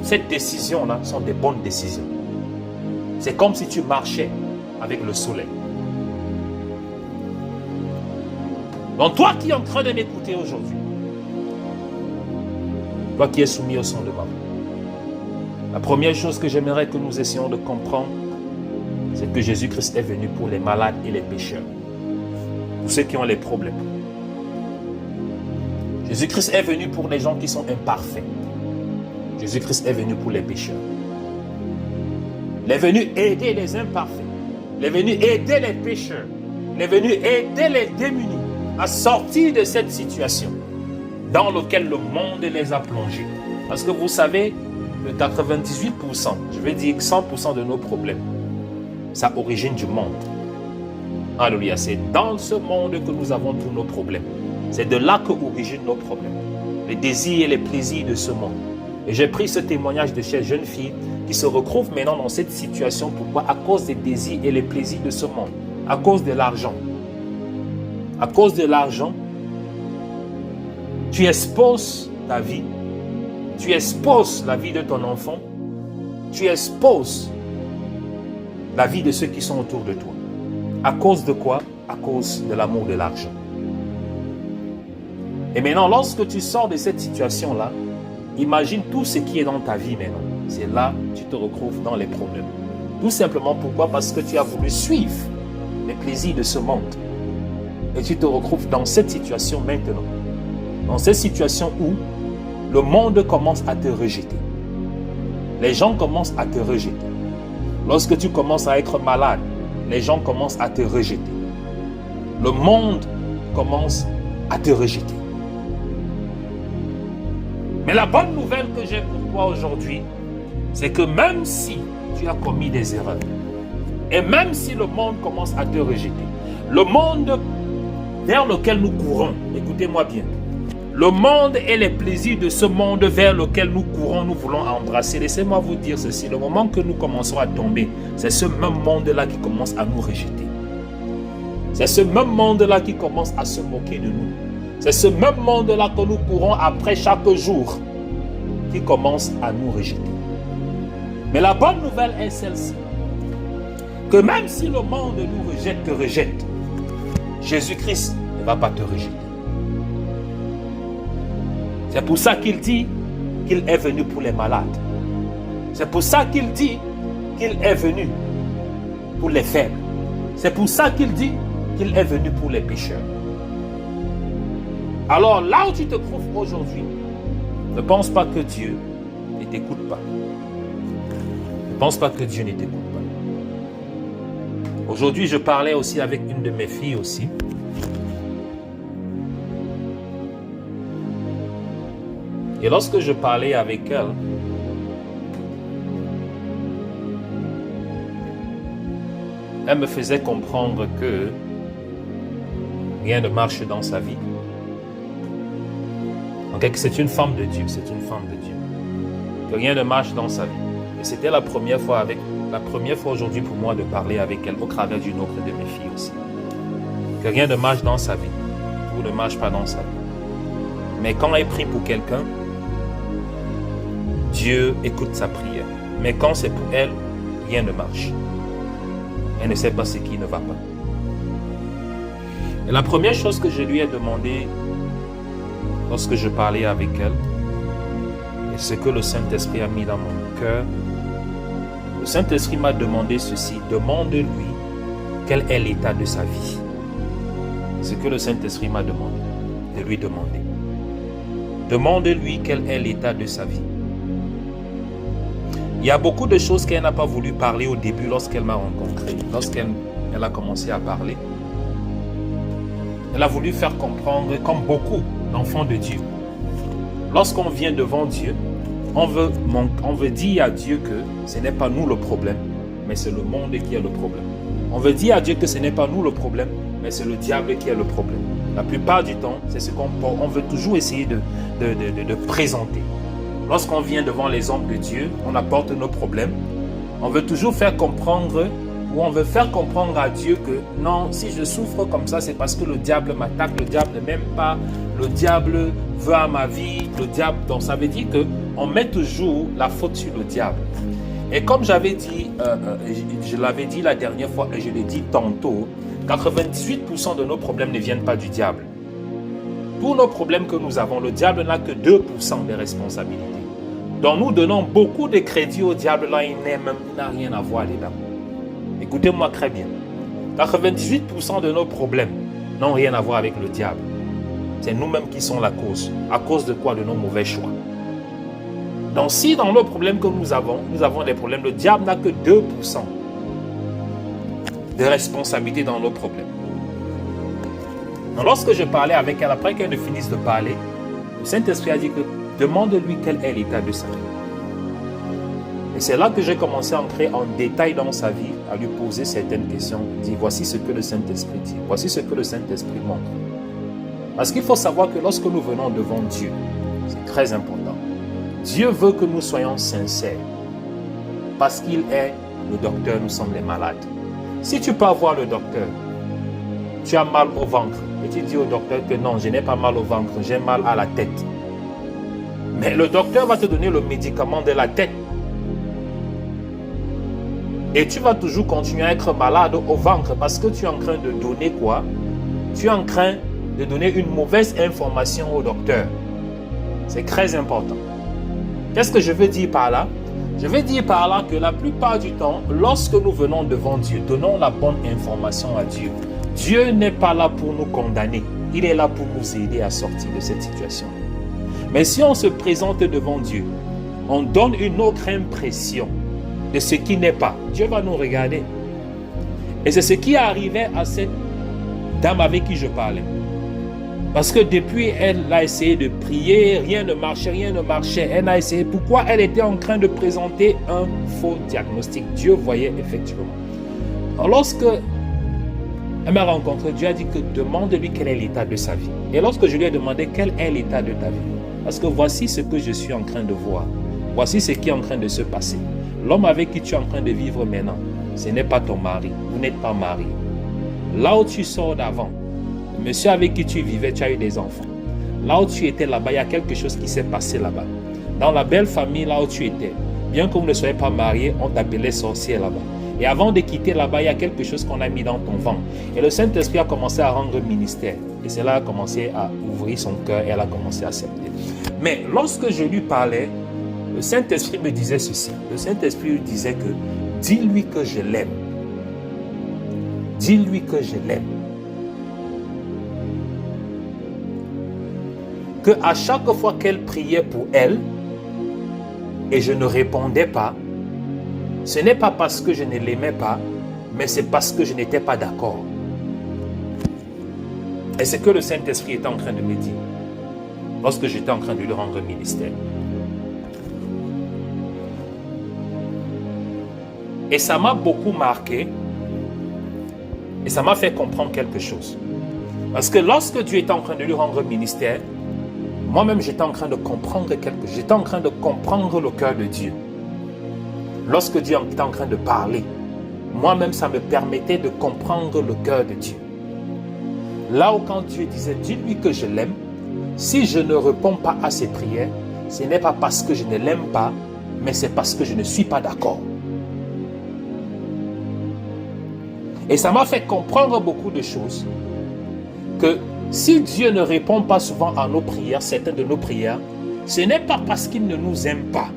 cette décision-là sont des bonnes décisions. C'est comme si tu marchais avec le soleil. Donc toi qui es en train de m'écouter aujourd'hui, toi qui es soumis au son de ma voix, la première chose que j'aimerais que nous essayons de comprendre, c'est que Jésus-Christ est venu pour les malades et les pécheurs, pour ceux qui ont les problèmes. Jésus-Christ est venu pour les gens qui sont imparfaits. Jésus-Christ est venu pour les pécheurs. Il est venu aider les imparfaits. Il est venu aider les pécheurs. Il est venu aider les démunis à sortir de cette situation dans laquelle le monde les a plongés. Parce que vous savez, le 98%, je vais dire 100% de nos problèmes, ça origine du monde. Alléluia, c'est dans ce monde que nous avons tous nos problèmes. C'est de là que originent nos problèmes. Les désirs et les plaisirs de ce monde. Et j'ai pris ce témoignage de ces jeunes filles qui se retrouvent maintenant dans cette situation. Pourquoi? À cause des désirs et les plaisirs de ce monde. À cause de l'argent. À cause de l'argent, tu exposes ta vie. Tu exposes la vie de ton enfant. Tu exposes la vie de ceux qui sont autour de toi. À cause de quoi? À cause de l'amour de l'argent. Et maintenant, lorsque tu sors de cette situation-là, imagine tout ce qui est dans ta vie maintenant. C'est là que tu te retrouves dans les problèmes. Tout simplement pourquoi? Parce que tu as voulu suivre les plaisirs de ce monde. Et tu te retrouves dans cette situation maintenant. Dans cette situation où le monde commence à te rejeter. Les gens commencent à te rejeter. Lorsque tu commences à être malade, les gens commencent à te rejeter. Le monde commence à te rejeter. Mais la bonne nouvelle que j'ai pour toi aujourd'hui, c'est que même si tu as commis des erreurs, et même si le monde commence à te rejeter, le monde vers lequel nous courons, écoutez-moi bien, le monde et les plaisirs de ce monde vers lequel nous courons, nous voulons embrasser. Laissez-moi vous dire ceci, le moment que nous commençons à tomber, c'est ce même monde-là qui commence à nous rejeter. C'est ce même monde-là qui commence à se moquer de nous. C'est ce même monde-là que nous courons après chaque jour qui commence à nous rejeter. Mais la bonne nouvelle est celle-ci, que même si le monde nous rejette, te rejette, Jésus-Christ ne va pas te rejeter. C'est pour ça qu'il dit qu'il est venu pour les malades. C'est pour ça qu'il dit qu'il est venu pour les faibles. C'est pour ça qu'il dit qu'il est venu pour les pécheurs. Alors là où tu te trouves aujourd'hui, ne pense pas que Dieu ne t'écoute pas. Ne pense pas que Dieu ne t'écoute pas. Aujourd'hui, je parlais aussi avec une de mes filles aussi. Et lorsque je parlais avec elle, elle me faisait comprendre que rien ne marche dans sa vie. Donc c'est une femme de Dieu, c'est une femme de Dieu. Que rien ne marche dans sa vie. Et c'était la première fois aujourd'hui pour moi de parler avec elle au travers d'une autre de mes filles aussi. Que rien ne marche dans sa vie. ou ne marche pas dans sa vie. Mais quand elle prie pour quelqu'un, Dieu écoute sa prière. Mais quand c'est pour elle, rien ne marche. Elle ne sait pas ce qui ne va pas. Et la première chose que je lui ai demandé lorsque je parlais avec elle, et ce que le Saint-Esprit a mis dans mon cœur, le Saint-Esprit m'a demandé ceci: demande-lui quel est l'état de sa vie. Ce que le Saint-Esprit m'a demandé, de lui demander. Demande-lui quel est l'état de sa vie. Il y a beaucoup de choses qu'elle n'a pas voulu parler au début lorsqu'elle m'a rencontré, lorsqu'elle a commencé à parler. Elle a voulu faire comprendre, comme beaucoup d'enfants de Dieu, lorsqu'on vient devant Dieu, on veut dire à Dieu que ce n'est pas nous le problème, mais c'est le monde qui est le problème. On veut dire à Dieu que ce n'est pas nous le problème, mais c'est le diable qui est le problème. La plupart du temps, c'est ce qu'on veut toujours essayer de présenter. Lorsqu'on vient devant les hommes de Dieu, on apporte nos problèmes. On veut toujours faire comprendre, ou on veut faire comprendre à Dieu que non, si je souffre comme ça, c'est parce que le diable m'attaque, le diable ne m'aime pas, le diable veut à ma vie, le diable. Donc ça veut dire qu'on met toujours la faute sur le diable. Et comme j'avais dit, je l'avais dit la dernière fois et je l'ai dit tantôt, 98% de nos problèmes ne viennent pas du diable. Pour nos problèmes que nous avons, le diable n'a que 2% de responsabilité. Donc nous donnons beaucoup de crédit au diable, là il n'a rien à voir dedans. Écoutez-moi très bien. 98% de nos problèmes n'ont rien à voir avec le diable. C'est nous-mêmes qui sommes la cause. À cause de quoi? De nos mauvais choix. Donc si dans nos problèmes que nous avons des problèmes, le diable n'a que 2% de responsabilité dans nos problèmes. Donc lorsque je parlais avec elle, après qu'elle ne finisse de parler, le Saint-Esprit a dit que demande-lui quel est l'état de sa vie. Et c'est là que j'ai commencé à entrer en détail dans sa vie, à lui poser certaines questions. Dit, voici ce que le Saint-Esprit dit, voici ce que le Saint-Esprit montre. Parce qu'il faut savoir que lorsque nous venons devant Dieu, c'est très important. Dieu veut que nous soyons sincères. Parce qu'il est le docteur, nous sommes les malades. Si tu peux voir le docteur, tu as mal au ventre, et tu dis au docteur que non, je n'ai pas mal au ventre, j'ai mal à la tête. Mais le docteur va te donner le médicament de la tête. Et tu vas toujours continuer à être malade au ventre parce que tu es en train de donner quoi? Tu es en train de donner une mauvaise information au docteur. C'est très important. Qu'est-ce que je veux dire par là? Je veux dire par là que la plupart du temps, lorsque nous venons devant Dieu, donnons la bonne information à Dieu. Dieu n'est pas là pour nous condamner. Il est là pour nous aider à sortir de cette situation. Mais si on se présente devant Dieu, on donne une autre impression de ce qui n'est pas, Dieu va nous regarder. Et c'est ce qui est arrivé à cette dame avec qui je parlais. Parce que depuis, elle a essayé de prier, rien ne marchait. Elle a essayé. Pourquoi? Elle était en train de présenter un faux diagnostic. Dieu voyait effectivement. Alors lorsque elle m'a rencontré, Dieu a dit que demande-lui quel est l'état de sa vie. Et lorsque je lui ai demandé quel est l'état de ta vie, parce que voici ce que je suis en train de voir. Voici ce qui est en train de se passer. L'homme avec qui tu es en train de vivre maintenant, ce n'est pas ton mari. Vous n'êtes pas marié. Là où tu sors d'avant, le monsieur avec qui tu vivais, tu as eu des enfants. Là où tu étais là-bas, il y a quelque chose qui s'est passé là-bas. Dans la belle famille là où tu étais, bien que vous ne soyez pas marié, on t'appelait sorcière là-bas. Et avant de quitter là-bas, il y a quelque chose qu'on a mis dans ton ventre. Et le Saint-Esprit a commencé à rendre ministère. Et cela a commencé à ouvrir son cœur et elle a commencé à accepter. Mais lorsque je lui parlais, le Saint-Esprit me disait ceci. Le Saint-Esprit lui disait que dis-lui que je l'aime. Dis-lui que je l'aime. Que à chaque fois qu'elle priait pour elle et je ne répondais pas, ce n'est pas parce que je ne l'aimais pas, mais c'est parce que je n'étais pas d'accord. Et c'est que le Saint-Esprit était en train de me dire lorsque j'étais en train de lui rendre ministère. Et ça m'a beaucoup marqué et ça m'a fait comprendre quelque chose. Parce que lorsque Dieu était en train de lui rendre ministère, moi-même j'étais en train de comprendre quelque chose. J'étais en train de comprendre le cœur de Dieu. Lorsque Dieu était en train de parler, moi-même ça me permettait de comprendre le cœur de Dieu. Là où quand Dieu disait, dis-lui que je l'aime, si je ne réponds pas à ses prières, ce n'est pas parce que je ne l'aime pas, mais c'est parce que je ne suis pas d'accord. Et ça m'a fait comprendre beaucoup de choses. Que si Dieu ne répond pas souvent à nos prières, certaines de nos prières, ce n'est pas parce qu'il ne nous aime pas,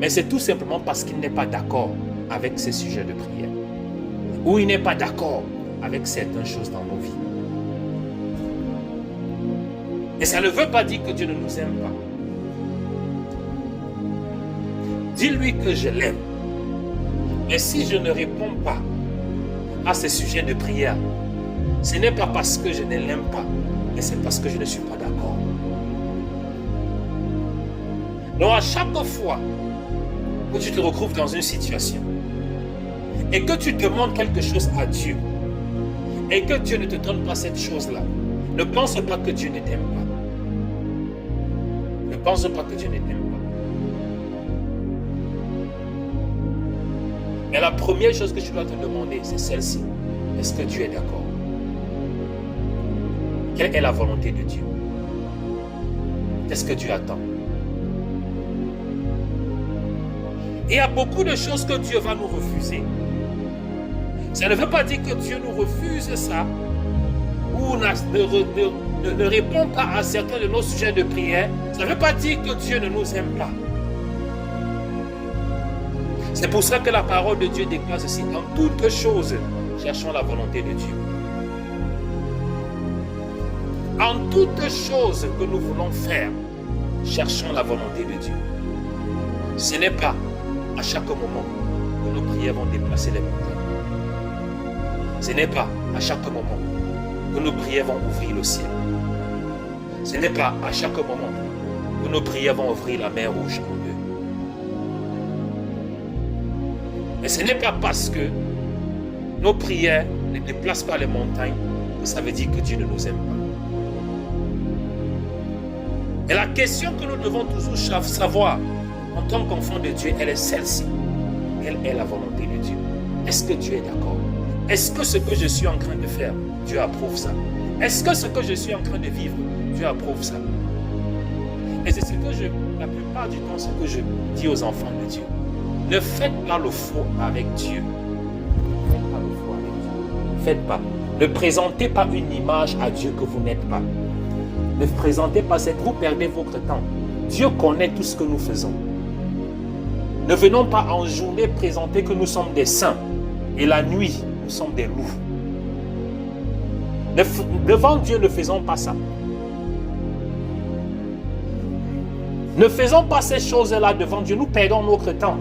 mais c'est tout simplement parce qu'il n'est pas d'accord avec ces sujets de prière. Ou il n'est pas d'accord avec certaines choses dans nos vies. Et ça ne veut pas dire que Dieu ne nous aime pas. Dis-lui que je l'aime. Mais si je ne réponds pas à ces sujets de prière, ce n'est pas parce que je ne l'aime pas, mais c'est parce que je ne suis pas d'accord. Donc à chaque fois que tu te retrouves dans une situation et que tu demandes quelque chose à Dieu et que Dieu ne te donne pas cette chose-là, ne pense pas que Dieu ne t'aime pas. Ne pense pas que Dieu ne t'aime pas. Mais la première chose que tu dois te demander, c'est celle-ci. Est-ce que Dieu est d'accord? Quelle est la volonté de Dieu? Qu'est-ce que Dieu attend? Et il y a beaucoup de choses que Dieu va nous refuser. Ça ne veut pas dire que Dieu nous refuse ça ou ne répond pas à certains de nos sujets de prière. Ça ne veut pas dire que Dieu ne nous aime pas. C'est pour ça que la parole de Dieu déclare ceci. En toutes choses, cherchons la volonté de Dieu. En toutes choses que nous voulons faire, cherchons la volonté de Dieu. Ce n'est pas à chaque moment que nos prières vont déplacer les montagnes. Ce n'est pas à chaque moment que nos prières vont ouvrir le ciel. Ce n'est pas à chaque moment que nos prières vont ouvrir la mer rouge en deux. Mais ce n'est pas parce que nos prières ne déplacent pas les montagnes que ça veut dire que Dieu ne nous aime pas. Et la question que nous devons toujours savoir en tant qu'enfant de Dieu, elle est celle-ci. Quelle est la volonté de Dieu? Est-ce que Dieu est d'accord? Est-ce que ce que je suis en train de faire, Dieu approuve ça? Est-ce que ce que je suis en train de vivre, Dieu approuve ça? Et c'est ce que la plupart du temps, ce que je dis aux enfants de Dieu. Ne faites pas le faux avec Dieu. Ne faites pas le faux avec Dieu. Ne faites pas. Ne présentez pas une image à Dieu que vous n'êtes pas. Ne présentez pas cette, vous perdez votre temps. Dieu connaît tout ce que nous faisons. Ne venons pas en journée présenter que nous sommes des saints et la nuit, nous sommes des loups. Devant Dieu, ne faisons pas ça. Ne faisons pas ces choses-là devant Dieu. Nous perdons notre temps.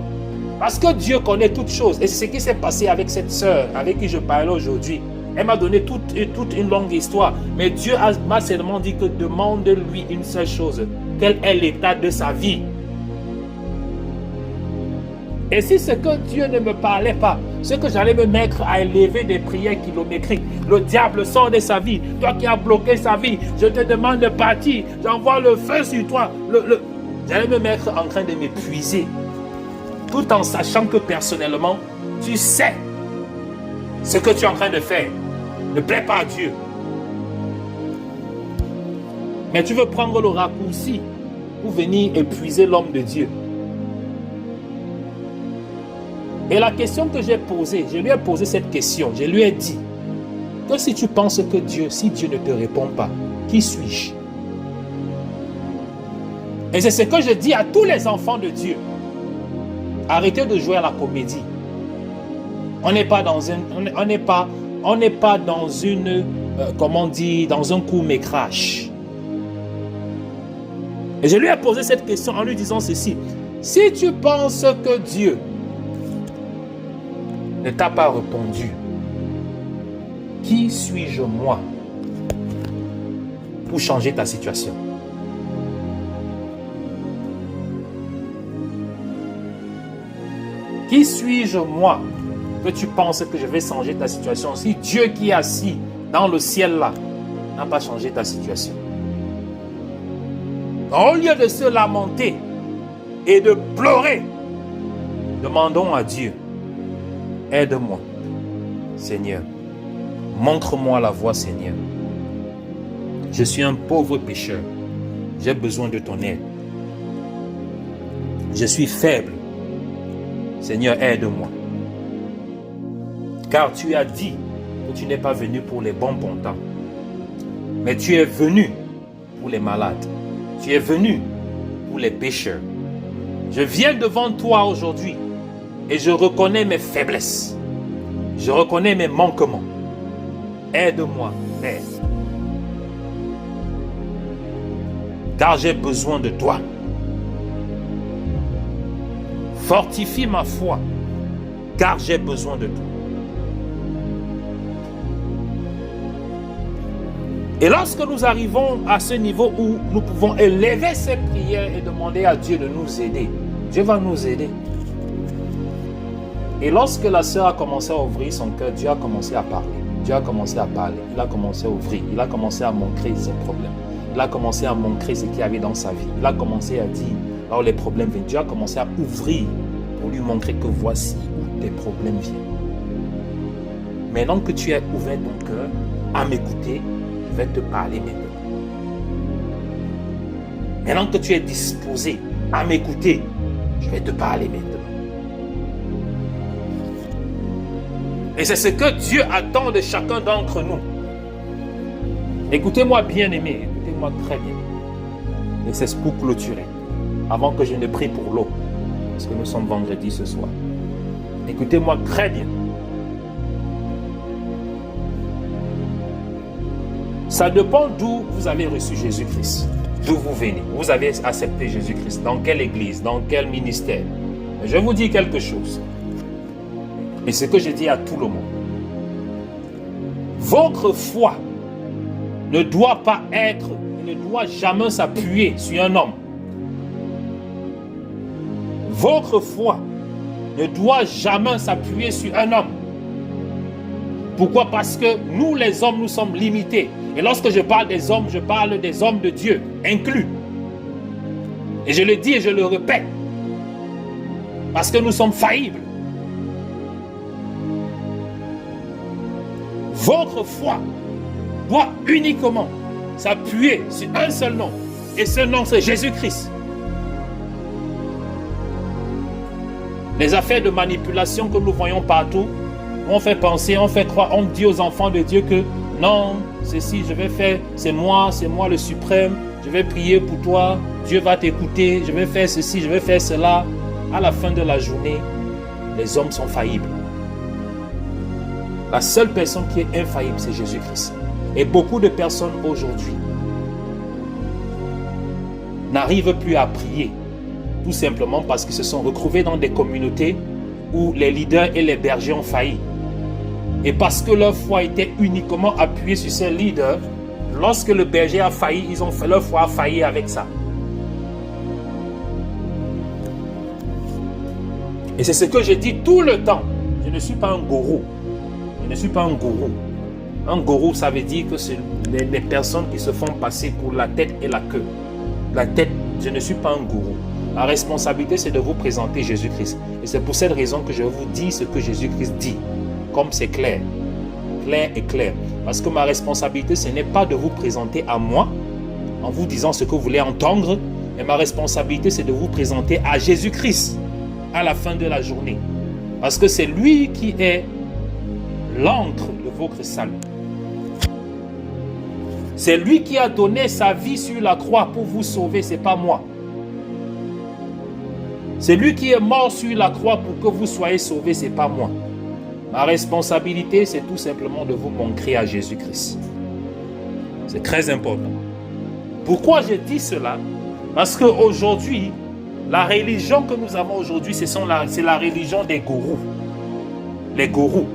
Parce que Dieu connaît toutes choses. Et c'est ce qui s'est passé avec cette sœur avec qui je parlais aujourd'hui. Elle m'a donné toute une longue histoire. Mais Dieu m'a seulement dit que demande-lui une seule chose. Quel est l'état de sa vie? Et si ce que Dieu ne me parlait pas, ce que j'allais me mettre à élever des prières kilométriques, le diable sort de sa vie, toi qui as bloqué sa vie, je te demande de partir, j'envoie le feu sur toi. J'allais me mettre en train de m'épuiser, tout en sachant que personnellement, tu sais ce que tu es en train de faire ne plaît pas à Dieu. Mais tu veux prendre le raccourci pour venir épuiser l'homme de Dieu. Et la question que j'ai posée, je lui ai posé cette question, je lui ai dit que si tu penses que si Dieu ne te répond pas, qui suis-je? Et c'est ce que je dis à tous les enfants de Dieu. Arrêtez de jouer à la comédie. On n'est pas dans dans un court-métrage. Et je lui ai posé cette question en lui disant ceci. Si tu penses que Dieu ne t'a pas répondu, qui suis-je moi pour changer ta situation? Qui suis-je moi que tu penses que je vais changer ta situation si Dieu qui est assis dans le ciel là n'a pas changé ta situation? Au lieu de se lamenter et de pleurer, demandons à Dieu, aide-moi, Seigneur. Montre-moi la voie, Seigneur. Je suis un pauvre pécheur. J'ai besoin de ton aide. Je suis faible. Seigneur, aide-moi. Car tu as dit que tu n'es pas venu pour les bons contents, mais tu es venu pour les malades. Tu es venu pour les pécheurs. Je viens devant toi aujourd'hui et je reconnais mes faiblesses. Je reconnais mes manquements. Aide-moi, Père. Car j'ai besoin de toi. Fortifie ma foi, car j'ai besoin de toi. Et lorsque nous arrivons à ce niveau où nous pouvons élever ces prières et demander à Dieu de nous aider, Dieu va nous aider. Et lorsque la sœur a commencé à ouvrir son cœur, Dieu a commencé à parler. Dieu a commencé à parler. Il a commencé à ouvrir. Il a commencé à montrer ses problèmes. Il a commencé à montrer ce qu'il y avait dans sa vie. Il a commencé à dire, alors les problèmes viennent. Dieu a commencé à ouvrir pour lui montrer que voici où tes problèmes viennent. Maintenant que tu as ouvert ton cœur à m'écouter, je vais te parler maintenant. Maintenant que tu es disposé à m'écouter, je vais te parler maintenant. Et c'est ce que Dieu attend de chacun d'entre nous. Écoutez-moi bien aimé, écoutez-moi très bien. Et c'est pour clôturer, avant que je ne prie pour l'eau, parce que nous sommes vendredi ce soir. Écoutez-moi très bien. Ça dépend d'où vous avez reçu Jésus-Christ, d'où vous venez. Vous avez accepté Jésus-Christ, dans quelle église, dans quel ministère. Mais je vous dis quelque chose. Et ce que je dis à tout le monde. Votre foi ne doit pas être, ne doit jamais s'appuyer sur un homme. Votre foi ne doit jamais s'appuyer sur un homme. Pourquoi? Parce que nous les hommes, nous sommes limités. Et lorsque je parle des hommes, je parle des hommes de Dieu, inclus. Et je le dis et je le répète. Parce que nous sommes faillibles. Votre foi doit uniquement s'appuyer sur un seul nom. Et ce nom, c'est Jésus-Christ. Les affaires de manipulation que nous voyons partout, on fait penser, on fait croire, on dit aux enfants de Dieu que non, ceci je vais faire, c'est moi le suprême, je vais prier pour toi, Dieu va t'écouter, je vais faire ceci, je vais faire cela. À la fin de la journée, les hommes sont faillibles. La seule personne qui est infaillible, c'est Jésus-Christ. Et beaucoup de personnes aujourd'hui n'arrivent plus à prier, tout simplement parce qu'ils se sont retrouvés dans des communautés où les leaders et les bergers ont failli. Et parce que leur foi était uniquement appuyée sur ces leaders, lorsque le berger a failli, leur foi a failli avec ça. Et c'est ce que je dis tout le temps. Je ne suis pas un gourou. Je ne suis pas un gourou. Un gourou, ça veut dire que c'est les personnes qui se font passer pour la tête et la queue. La tête, je ne suis pas un gourou. La responsabilité, c'est de vous présenter Jésus-Christ. Et c'est pour cette raison que je vous dis ce que Jésus-Christ dit. Comme c'est clair. Clair et clair. Parce que ma responsabilité, ce n'est pas de vous présenter à moi, en vous disant ce que vous voulez entendre. Mais ma responsabilité, c'est de vous présenter à Jésus-Christ à la fin de la journée. Parce que c'est lui qui est l'encre de votre salut. C'est lui qui a donné sa vie sur la croix pour vous sauver, ce n'est pas moi. C'est lui qui est mort sur la croix pour que vous soyez sauvés, ce n'est pas moi. Ma responsabilité, c'est tout simplement de vous montrer à Jésus-Christ. C'est très important. Pourquoi je dis cela? Parce qu'aujourd'hui, la religion que nous avons aujourd'hui, c'est la religion des gourous. Les gourous.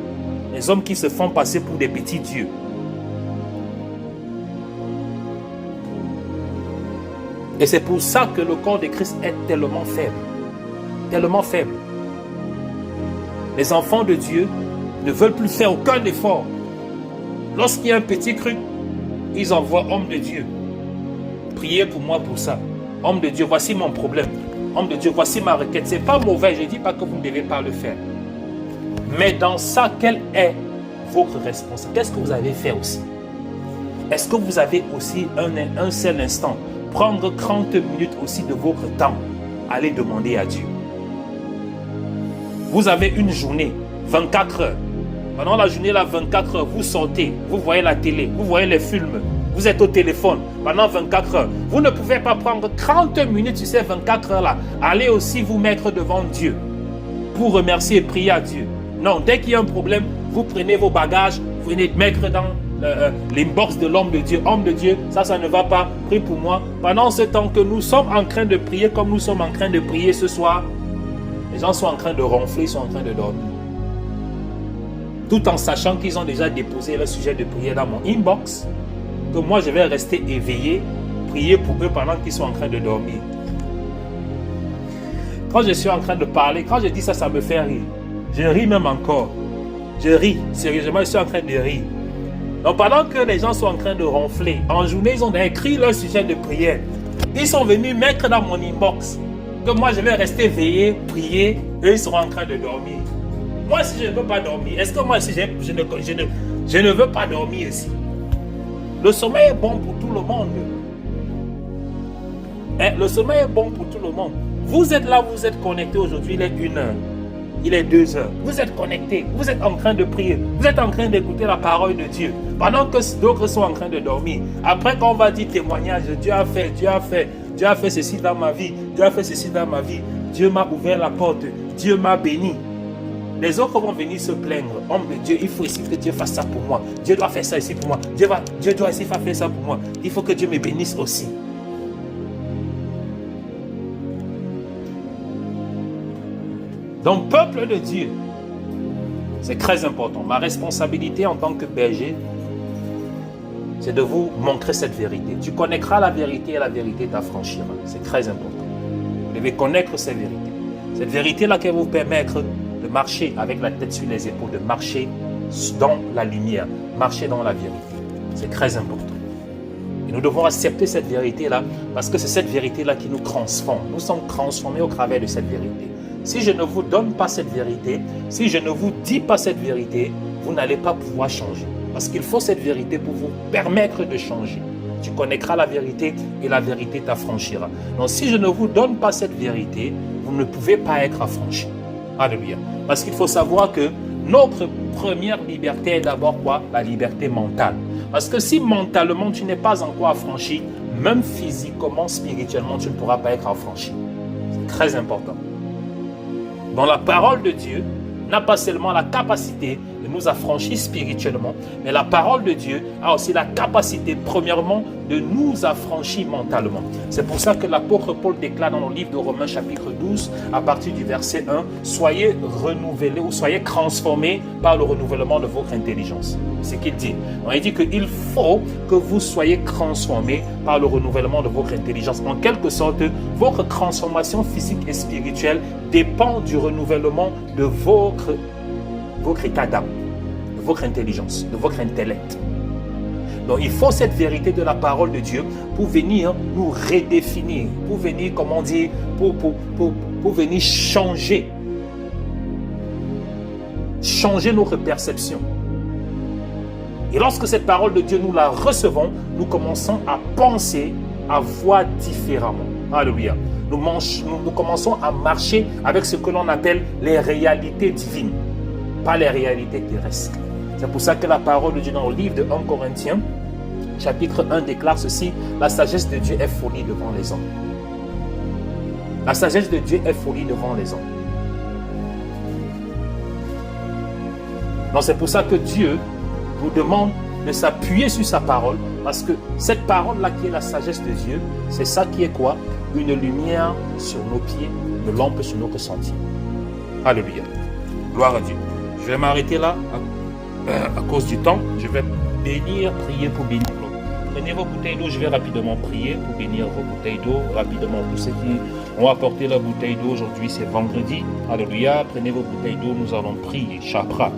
Les hommes qui se font passer pour des petits dieux. Et c'est pour ça que le corps de Christ est tellement faible. Tellement faible. Les enfants de Dieu ne veulent plus faire aucun effort. Lorsqu'il y a un petit truc, ils envoient homme de Dieu. Priez pour moi pour ça. Homme de Dieu, voici mon problème. Homme de Dieu, voici ma requête. Ce n'est pas mauvais, je ne dis pas que vous ne devez pas le faire. Mais dans ça, quelle est votre responsabilité? Qu'est-ce que vous avez fait aussi? est-ce que vous avez aussi un seul instant, prendre 30 minutes aussi de votre temps, aller demander à Dieu? Vous avez une journée, 24 heures. Pendant la journée, là, 24 heures, vous sortez, vous voyez la télé, vous voyez les films, vous êtes au téléphone pendant 24 heures. Vous ne pouvez pas prendre 30 minutes sur ces 24 heures-là. Allez aussi vous mettre devant Dieu pour remercier et prier à Dieu. Non, dès qu'il y a un problème, vous prenez vos bagages, vous venez mettre dans l'inbox de l'homme de Dieu. Homme de Dieu, ça ne va pas, prie pour moi. Pendant ce temps que nous sommes en train de prier, comme nous sommes en train de prier ce soir, les gens sont en train de ronfler, ils sont en train de dormir. Tout en sachant qu'ils ont déjà déposé le sujet de prière dans mon inbox, que moi je vais rester éveillé, prier pour eux pendant qu'ils sont en train de dormir. Quand je suis en train de parler, quand je dis ça, ça me fait rire. Je ris même encore. Je ris, sérieusement, je suis en train de rire. Donc pendant que les gens sont en train de ronfler, en journée, ils ont écrit leur sujet de prière. Ils sont venus mettre dans mon inbox que moi je vais rester éveillé, prier, eux ils seront en train de dormir. Moi, si je ne veux pas dormir, est-ce que moi, si je ne veux pas dormir ici? Le sommeil est bon pour tout le monde. Le sommeil est bon pour tout le monde. Vous êtes là, vous êtes connectés aujourd'hui, il est 1 heure, il est 2 heures. Vous êtes connectés, vous êtes en train de prier, vous êtes en train d'écouter la parole de Dieu, pendant que d'autres sont en train de dormir. Après, quand on va dire témoignage, Dieu a fait ceci dans ma vie, Dieu a fait ceci dans ma vie, Dieu m'a ouvert la porte, Dieu m'a béni. Les autres vont venir se plaindre. Homme de Dieu, il faut ici que Dieu fasse ça pour moi. Dieu doit faire ça ici pour moi. Dieu doit ici faire ça pour moi. Il faut que Dieu me bénisse aussi. Donc, peuple de Dieu, c'est très important. Ma responsabilité en tant que berger, c'est de vous montrer cette vérité. Tu connaîtras la vérité et la vérité t'affranchira. C'est très important. Vous devez connaître cette vérité. Cette vérité-là qui va vous permettre de marcher avec la tête sur les épaules, de marcher dans la lumière, marcher dans la vérité. C'est très important. Et nous devons accepter cette vérité-là parce que c'est cette vérité-là qui nous transforme. Nous sommes transformés au travers de cette vérité. Si je ne vous donne pas cette vérité, si je ne vous dis pas cette vérité, vous n'allez pas pouvoir changer. Parce qu'il faut cette vérité pour vous permettre de changer. Tu connaîtras la vérité et la vérité t'affranchira. Donc si je ne vous donne pas cette vérité, vous ne pouvez pas être affranchi. Alléluia. Parce qu'il faut savoir que notre première liberté est d'abord quoi? La liberté mentale. Parce que si mentalement tu n'es pas encore affranchi, même physiquement, spirituellement, tu ne pourras pas être affranchi. C'est très important. Donc la parole de Dieu n'a pas seulement la capacité de nous affranchir spirituellement, mais la parole de Dieu a aussi la capacité, premièrement, de nous affranchir mentalement. C'est pour ça que l'apôtre Paul déclare dans le livre de Romains chapitre 12, à partir du verset 1, « Soyez renouvelés ou soyez transformés par le renouvellement de votre intelligence. » C'est ce qu'il dit. Donc, il dit qu'il faut que vous soyez transformés par le renouvellement de votre intelligence. En quelque sorte, votre transformation physique et spirituelle dépend du renouvellement de votre état d'âme, de votre intelligence, de votre intellect. Donc il faut cette vérité de la parole de Dieu pour venir nous redéfinir, pour venir, comment dire, pour venir changer notre perception. Et lorsque cette parole de Dieu, nous la recevons, nous commençons à penser, à voir différemment. Alléluia. Nous commençons à marcher avec ce que l'on appelle les réalités divines, pas les réalités terrestres. C'est pour ça que la parole de Dieu dans le livre de 1 Corinthiens, chapitre 1 déclare ceci: la sagesse de Dieu est folie devant les hommes. La sagesse de Dieu est folie devant les hommes. Donc c'est pour ça que Dieu nous demande de s'appuyer sur sa parole, parce que cette parole-là qui est la sagesse de Dieu, c'est ça qui est quoi? Une lumière sur nos pieds, une lampe sur notre sentier. Alléluia. Gloire à Dieu. Je vais m'arrêter là à cause du temps. Je vais prier pour bénir l'eau. Prenez vos bouteilles d'eau, je vais rapidement prier pour bénir vos bouteilles d'eau rapidement. Pour ceux qui ont apporté la bouteille d'eau aujourd'hui, c'est vendredi. Alléluia. Prenez vos bouteilles d'eau, nous allons prier. Chapra.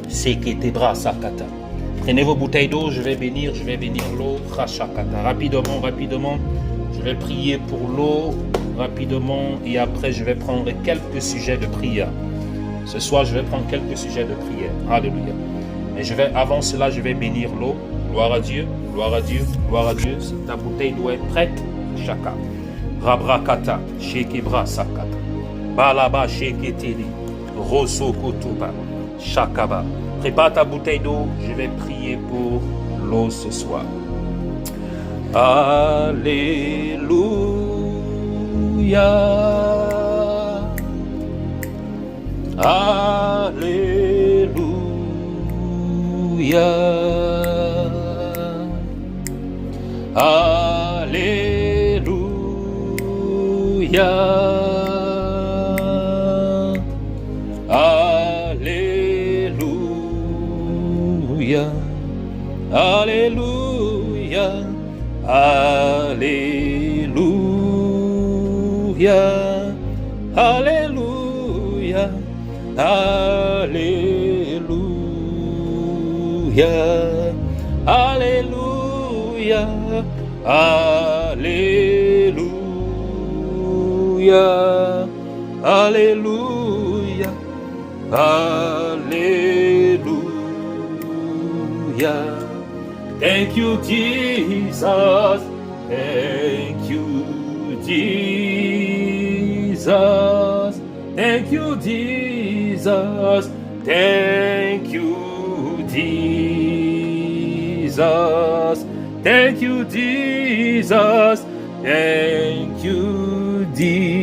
Seketebra sakata. Prenez vos bouteilles d'eau, je vais bénir l'eau. Rachakata. Rapidement. Je vais prier pour l'eau rapidement et après je vais prendre quelques sujets de prière. Ce soir, je vais prendre quelques sujets de prière. Alléluia. Mais avant cela, je vais bénir l'eau. Gloire à Dieu, gloire à Dieu, gloire à Dieu. Ta bouteille doit être prête. Chaka. Rabrakata, Shekebra Sakata. Balaba Sheketeli. Rosso Kotoba. Shakaba. Prépare ta bouteille d'eau. Je vais prier pour l'eau ce soir. Alléluia. Alléluia. Alléluia. Alléluia. Alléluia. Alléluia. Alléluia. Alléluia. Alléluia. Alléluia. Alléluia. Alléluia. Thank you, Jesus. Thank you, Jesus. Thank you, Jesus. Thank you, Jesus. Thank you, Jesus. Thank you, Jesus.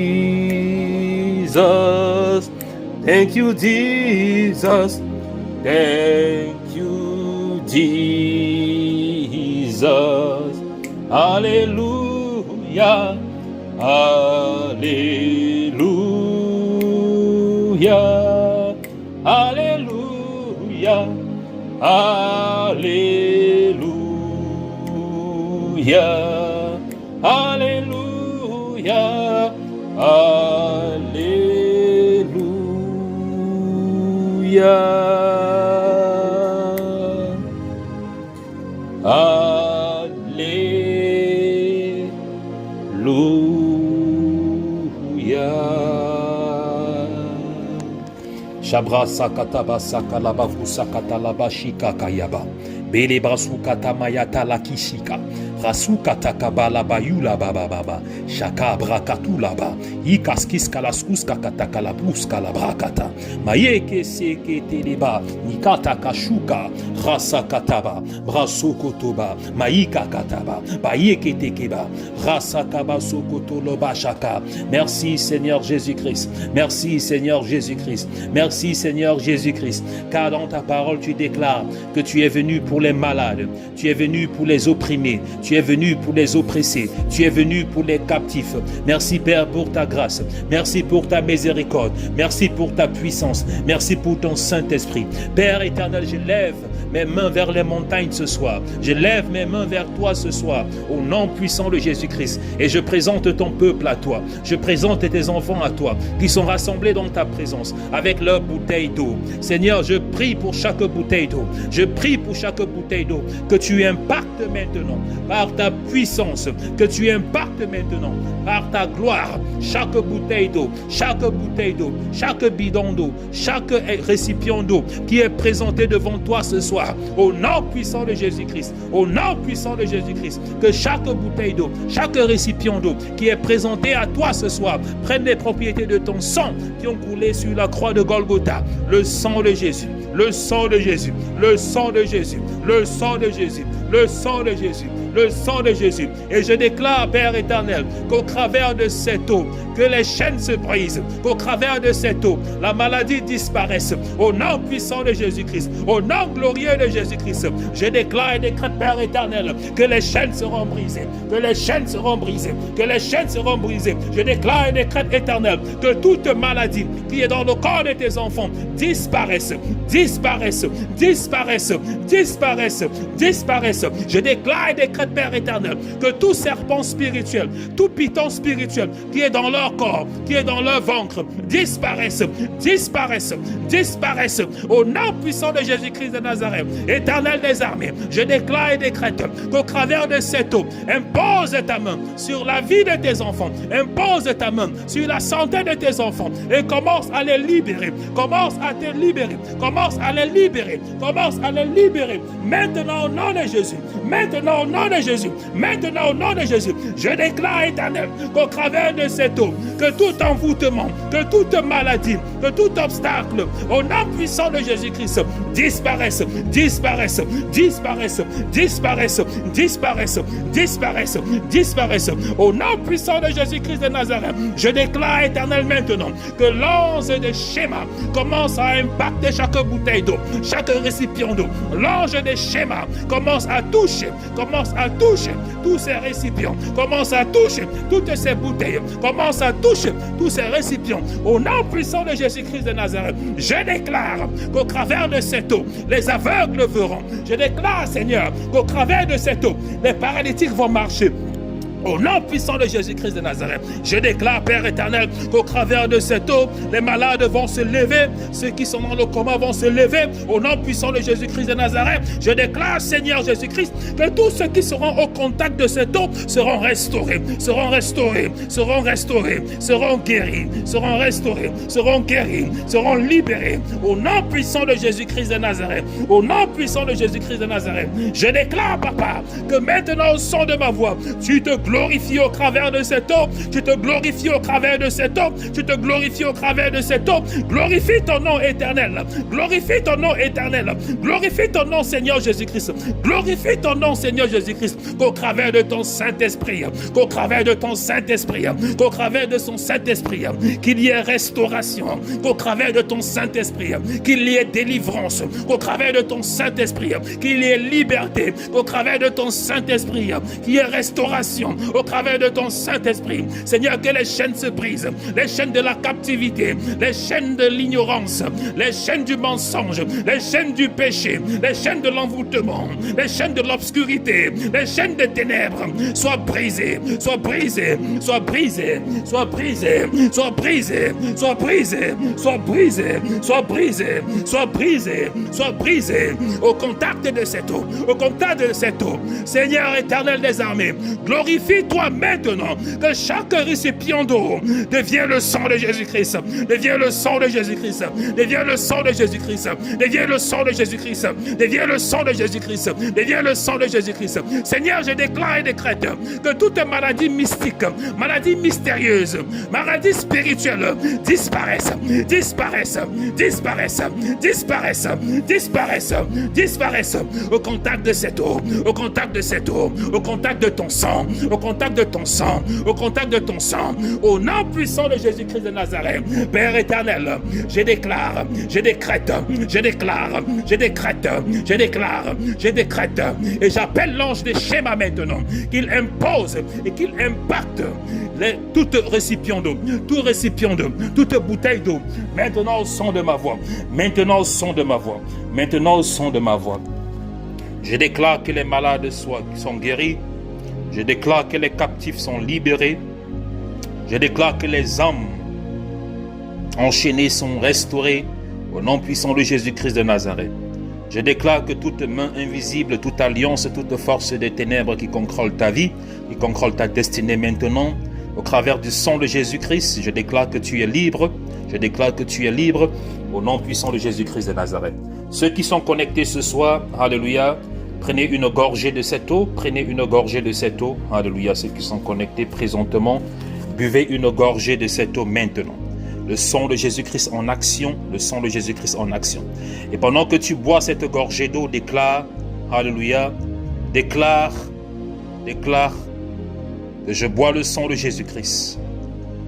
Thank you, Jesus. Thank you, Jesus. Alléluia. Alléluia. Alléluia. Alléluia. Alléluia. Alléluia. Alléluia. Shabra sakataba sakalaba kusakatalaba shikakayaba. Bele brasukata mayata lakishika. Rasukata kabala bayula baba baba. Shaka brakatu laba. Ikaskis kalaskus kakataka la blus kalabrakata. Mayeke seke teleba. Nikata kashuka. Rasa kataba. Brasokotoba. Maika kataba. Bayeke tekeba. Rasa kaba sokotoloba shaka. Merci Seigneur Jésus-Christ. Merci Seigneur Jésus-Christ. Merci Seigneur Jésus-Christ. Car dans ta parole tu déclares que tu es venu pour les malades. Tu es venu pour les opprimés. Tu es venu pour les oppressés. Tu es venu pour les captifs. Merci Père pour ta grâce. Merci pour ta miséricorde. Merci pour ta puissance. Merci pour ton Saint-Esprit. Père éternel, je lève mes mains vers les montagnes ce soir. Je lève mes mains vers toi ce soir, au nom puissant de Jésus-Christ. Et je présente ton peuple à toi. Je présente tes enfants à toi, qui sont rassemblés dans ta présence, avec leur bouteille d'eau. Seigneur, je prie pour chaque bouteille d'eau. Je prie pour chaque bouteille d'eau, que tu impactes maintenant, par ta puissance, que tu impactes maintenant, par ta gloire, chaque bouteille d'eau, chaque bidon d'eau, chaque récipient d'eau qui est présenté devant toi ce soir, au nom puissant de Jésus-Christ, au nom puissant de Jésus-Christ, que chaque bouteille d'eau, chaque récipient d'eau qui est présenté à toi ce soir, prenne les propriétés de ton sang qui ont coulé sur la croix de Golgotha, le sang de Jésus, le sang de Jésus, le sang de Jésus, le sang de Jésus, le sang de Jésus, le sang de Jésus. Et je déclare, Père éternel, qu'au travers de cette eau, que les chaînes se brisent, qu'au travers de cette eau, la maladie disparaisse. Au nom puissant de Jésus-Christ, au nom glorieux de Jésus-Christ, je déclare et décrète, Père éternel, que les chaînes seront brisées, que les chaînes seront brisées, que les chaînes seront brisées. Je déclare et décrète, éternel, que toute maladie qui est dans le corps de tes enfants disparaisse, disparaisse, disparaisse, disparaisse, disparaisse. Je déclare et décrète, déclare, Père éternel, que tout serpent spirituel, tout python spirituel qui est dans leur corps, qui est dans leur ventre, disparaisse, disparaisse, disparaisse. Au nom puissant de Jésus-Christ de Nazareth, Éternel des armées, je déclare et décrète qu'au travers de cette eau, impose ta main sur la vie de tes enfants, impose ta main sur la santé de tes enfants et commence à les libérer, commence à te libérer, commence à les libérer, commence à les libérer. Maintenant au nom de Jésus, maintenant au nom de Jésus, maintenant au nom de Jésus, je déclare, Éternel, qu'au travers de cette eau, que tout envoûtement, que toute maladie, que tout obstacle, au nom puissant de Jésus-Christ, disparaisse, disparaisse, disparaisse, disparaisse, disparaisse, disparaisse, disparaisse. Au nom puissant de Jésus-Christ de Nazareth, je déclare, Éternel, maintenant, que l'ange de schéma commence à impacter chaque bouteille d'eau, chaque récipient d'eau. L'ange de schéma commence à toucher tous ces récipients, commence à toucher toutes ces bouteilles, commence à toucher tous ces récipients. Au nom puissant de Jésus-Christ de Nazareth, je déclare qu'au travers de cette eau, les aveugles verront. Je déclare, Seigneur, qu'au travers de cette eau, les paralytiques vont marcher. Au nom puissant de Jésus-Christ de Nazareth, je déclare, Père éternel, qu'au travers de cette eau, les malades vont se lever, ceux qui sont dans le coma vont se lever. Au nom puissant de Jésus-Christ de Nazareth, je déclare, Seigneur Jésus-Christ, que tous ceux qui seront au contact de cette eau seront restaurés, seront restaurés, seront restaurés, seront guéris, seront restaurés, seront guéris, seront libérés. Au nom puissant de Jésus-Christ de Nazareth, au nom puissant de Jésus-Christ de Nazareth, je déclare, Papa, que maintenant au son de ma voix, tu te glorifies au travers de cette eau, tu te glorifies au travers de cette eau, tu te glorifies au travers de cette eau. Glorifie ton nom éternel, glorifie ton nom éternel, glorifie ton nom Seigneur Jésus-Christ, glorifie ton nom Seigneur Jésus-Christ, qu'au travers de ton Saint-Esprit, qu'au travers de ton Saint-Esprit, qu'au travers de son Saint-Esprit, qu'il y ait restauration, qu'au travers de ton Saint-Esprit, qu'il y ait délivrance, qu'au travers de ton Saint-Esprit, qu'il y ait liberté, qu'au travers de ton Saint-Esprit, qu'il y ait restauration, au travers de ton Saint-Esprit. Seigneur, que les chaînes se brisent, les chaînes de la captivité, les chaînes de l'ignorance, les chaînes du mensonge, les chaînes du péché, les chaînes de l'envoûtement, les chaînes de l'obscurité, les chaînes des ténèbres soient brisées, soient brisées, soient brisées, soient brisées, soient brisées, soient brisées, soient brisées, soient brisées, soient brisées, soient brisées au contact de cette eau, au contact de cette eau. Seigneur éternel des armées, glorifie-toi maintenant, que chaque récipient d'eau devienne le sang de Jésus-Christ, devienne le sang de Jésus-Christ, devienne le sang de Jésus-Christ, devienne le sang de Jésus-Christ, devienne le sang de Jésus-Christ, devienne le sang de Jésus-Christ. Seigneur, je déclare et décrète que toute maladie mystique, maladie mystérieuse, maladie spirituelle disparaisse, disparaisse, disparaisse, disparaisse, disparaisse, disparaisse au contact de cette eau, au contact de cette eau, au contact de ton sang, au contact de ton sang, au contact de ton sang, au nom puissant de Jésus-Christ de Nazareth. Père éternel, je déclare, je décrète, je déclare, je décrète, je déclare, je décrète, et j'appelle l'ange de schéma maintenant, qu'il impose et qu'il impacte tout récipient d'eau, tout récipient d'eau, toute bouteille d'eau, maintenant au son de ma voix, maintenant au son de ma voix, maintenant au son de ma voix. Je déclare que les malades sont guéris. Je déclare que les captifs sont libérés. Je déclare que les âmes enchaînées sont restaurées au nom puissant de Jésus-Christ de Nazareth. Je déclare que toute main invisible, toute alliance, toute force des ténèbres qui contrôle ta vie, qui contrôle ta destinée maintenant, au travers du sang de Jésus-Christ, je déclare que tu es libre. Je déclare que tu es libre au nom puissant de Jésus-Christ de Nazareth. Ceux qui sont connectés ce soir, alléluia, prenez une gorgée de cette eau, prenez une gorgée de cette eau, alléluia, ceux qui sont connectés présentement, buvez une gorgée de cette eau maintenant. Le sang de Jésus-Christ en action, le sang de Jésus-Christ en action. Et pendant que tu bois cette gorgée d'eau, déclare, alléluia, déclare que je bois le sang de Jésus-Christ.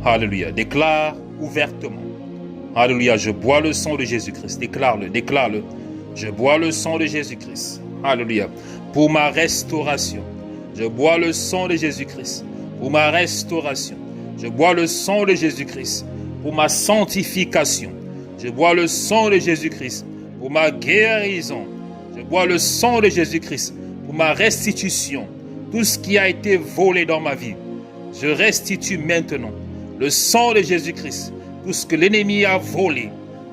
Alléluia, déclare ouvertement. Alléluia, je bois le sang de Jésus-Christ. Déclare-le, déclare-le. Je bois le sang de Jésus-Christ. Alléluia. Pour ma restauration. Je bois le sang de Jésus-Christ. Pour ma restauration. Je bois le sang de Jésus-Christ. Pour ma sanctification. Je bois le sang de Jésus-Christ. Pour ma guérison. Je bois le sang de Jésus-Christ. Pour ma restitution. tout ce qui a été volé dans ma vie, je restitue maintenant. Le sang de Jésus-Christ, tout ce que l'ennemi a volé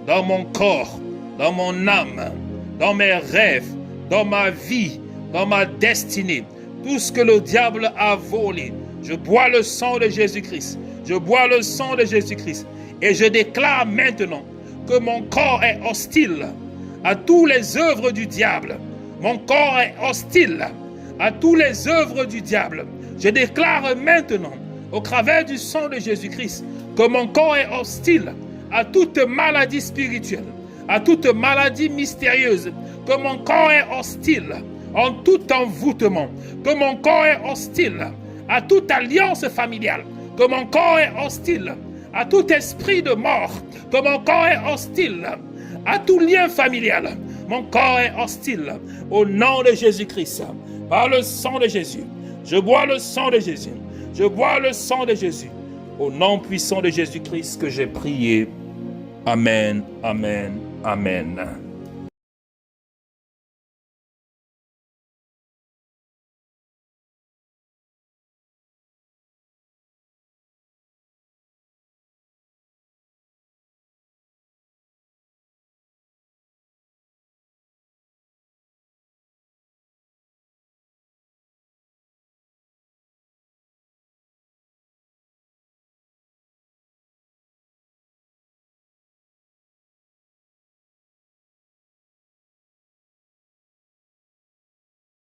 dans mon corps, dans mon âme, dans mes rêves, dans ma vie, dans ma destinée, tout ce que le diable a volé, je bois le sang de Jésus-Christ. Je bois le sang de Jésus-Christ. Et je déclare maintenant que mon corps est hostile à toutes les œuvres du diable. Mon corps est hostile à toutes les œuvres du diable. Je déclare maintenant, au travers du sang de Jésus-Christ, que mon corps est hostile à toute maladie spirituelle, à toute maladie mystérieuse, que mon corps est hostile en tout envoûtement, que mon corps est hostile à toute alliance familiale, que mon corps est hostile à tout esprit de mort, que mon corps est hostile à tout lien familial. Mon corps est hostile au nom de Jésus-Christ, par le sang de Jésus. Je bois le sang de Jésus. Je bois le sang de Jésus. Au nom puissant de Jésus-Christ que j'ai prié. Amen, amen, amen.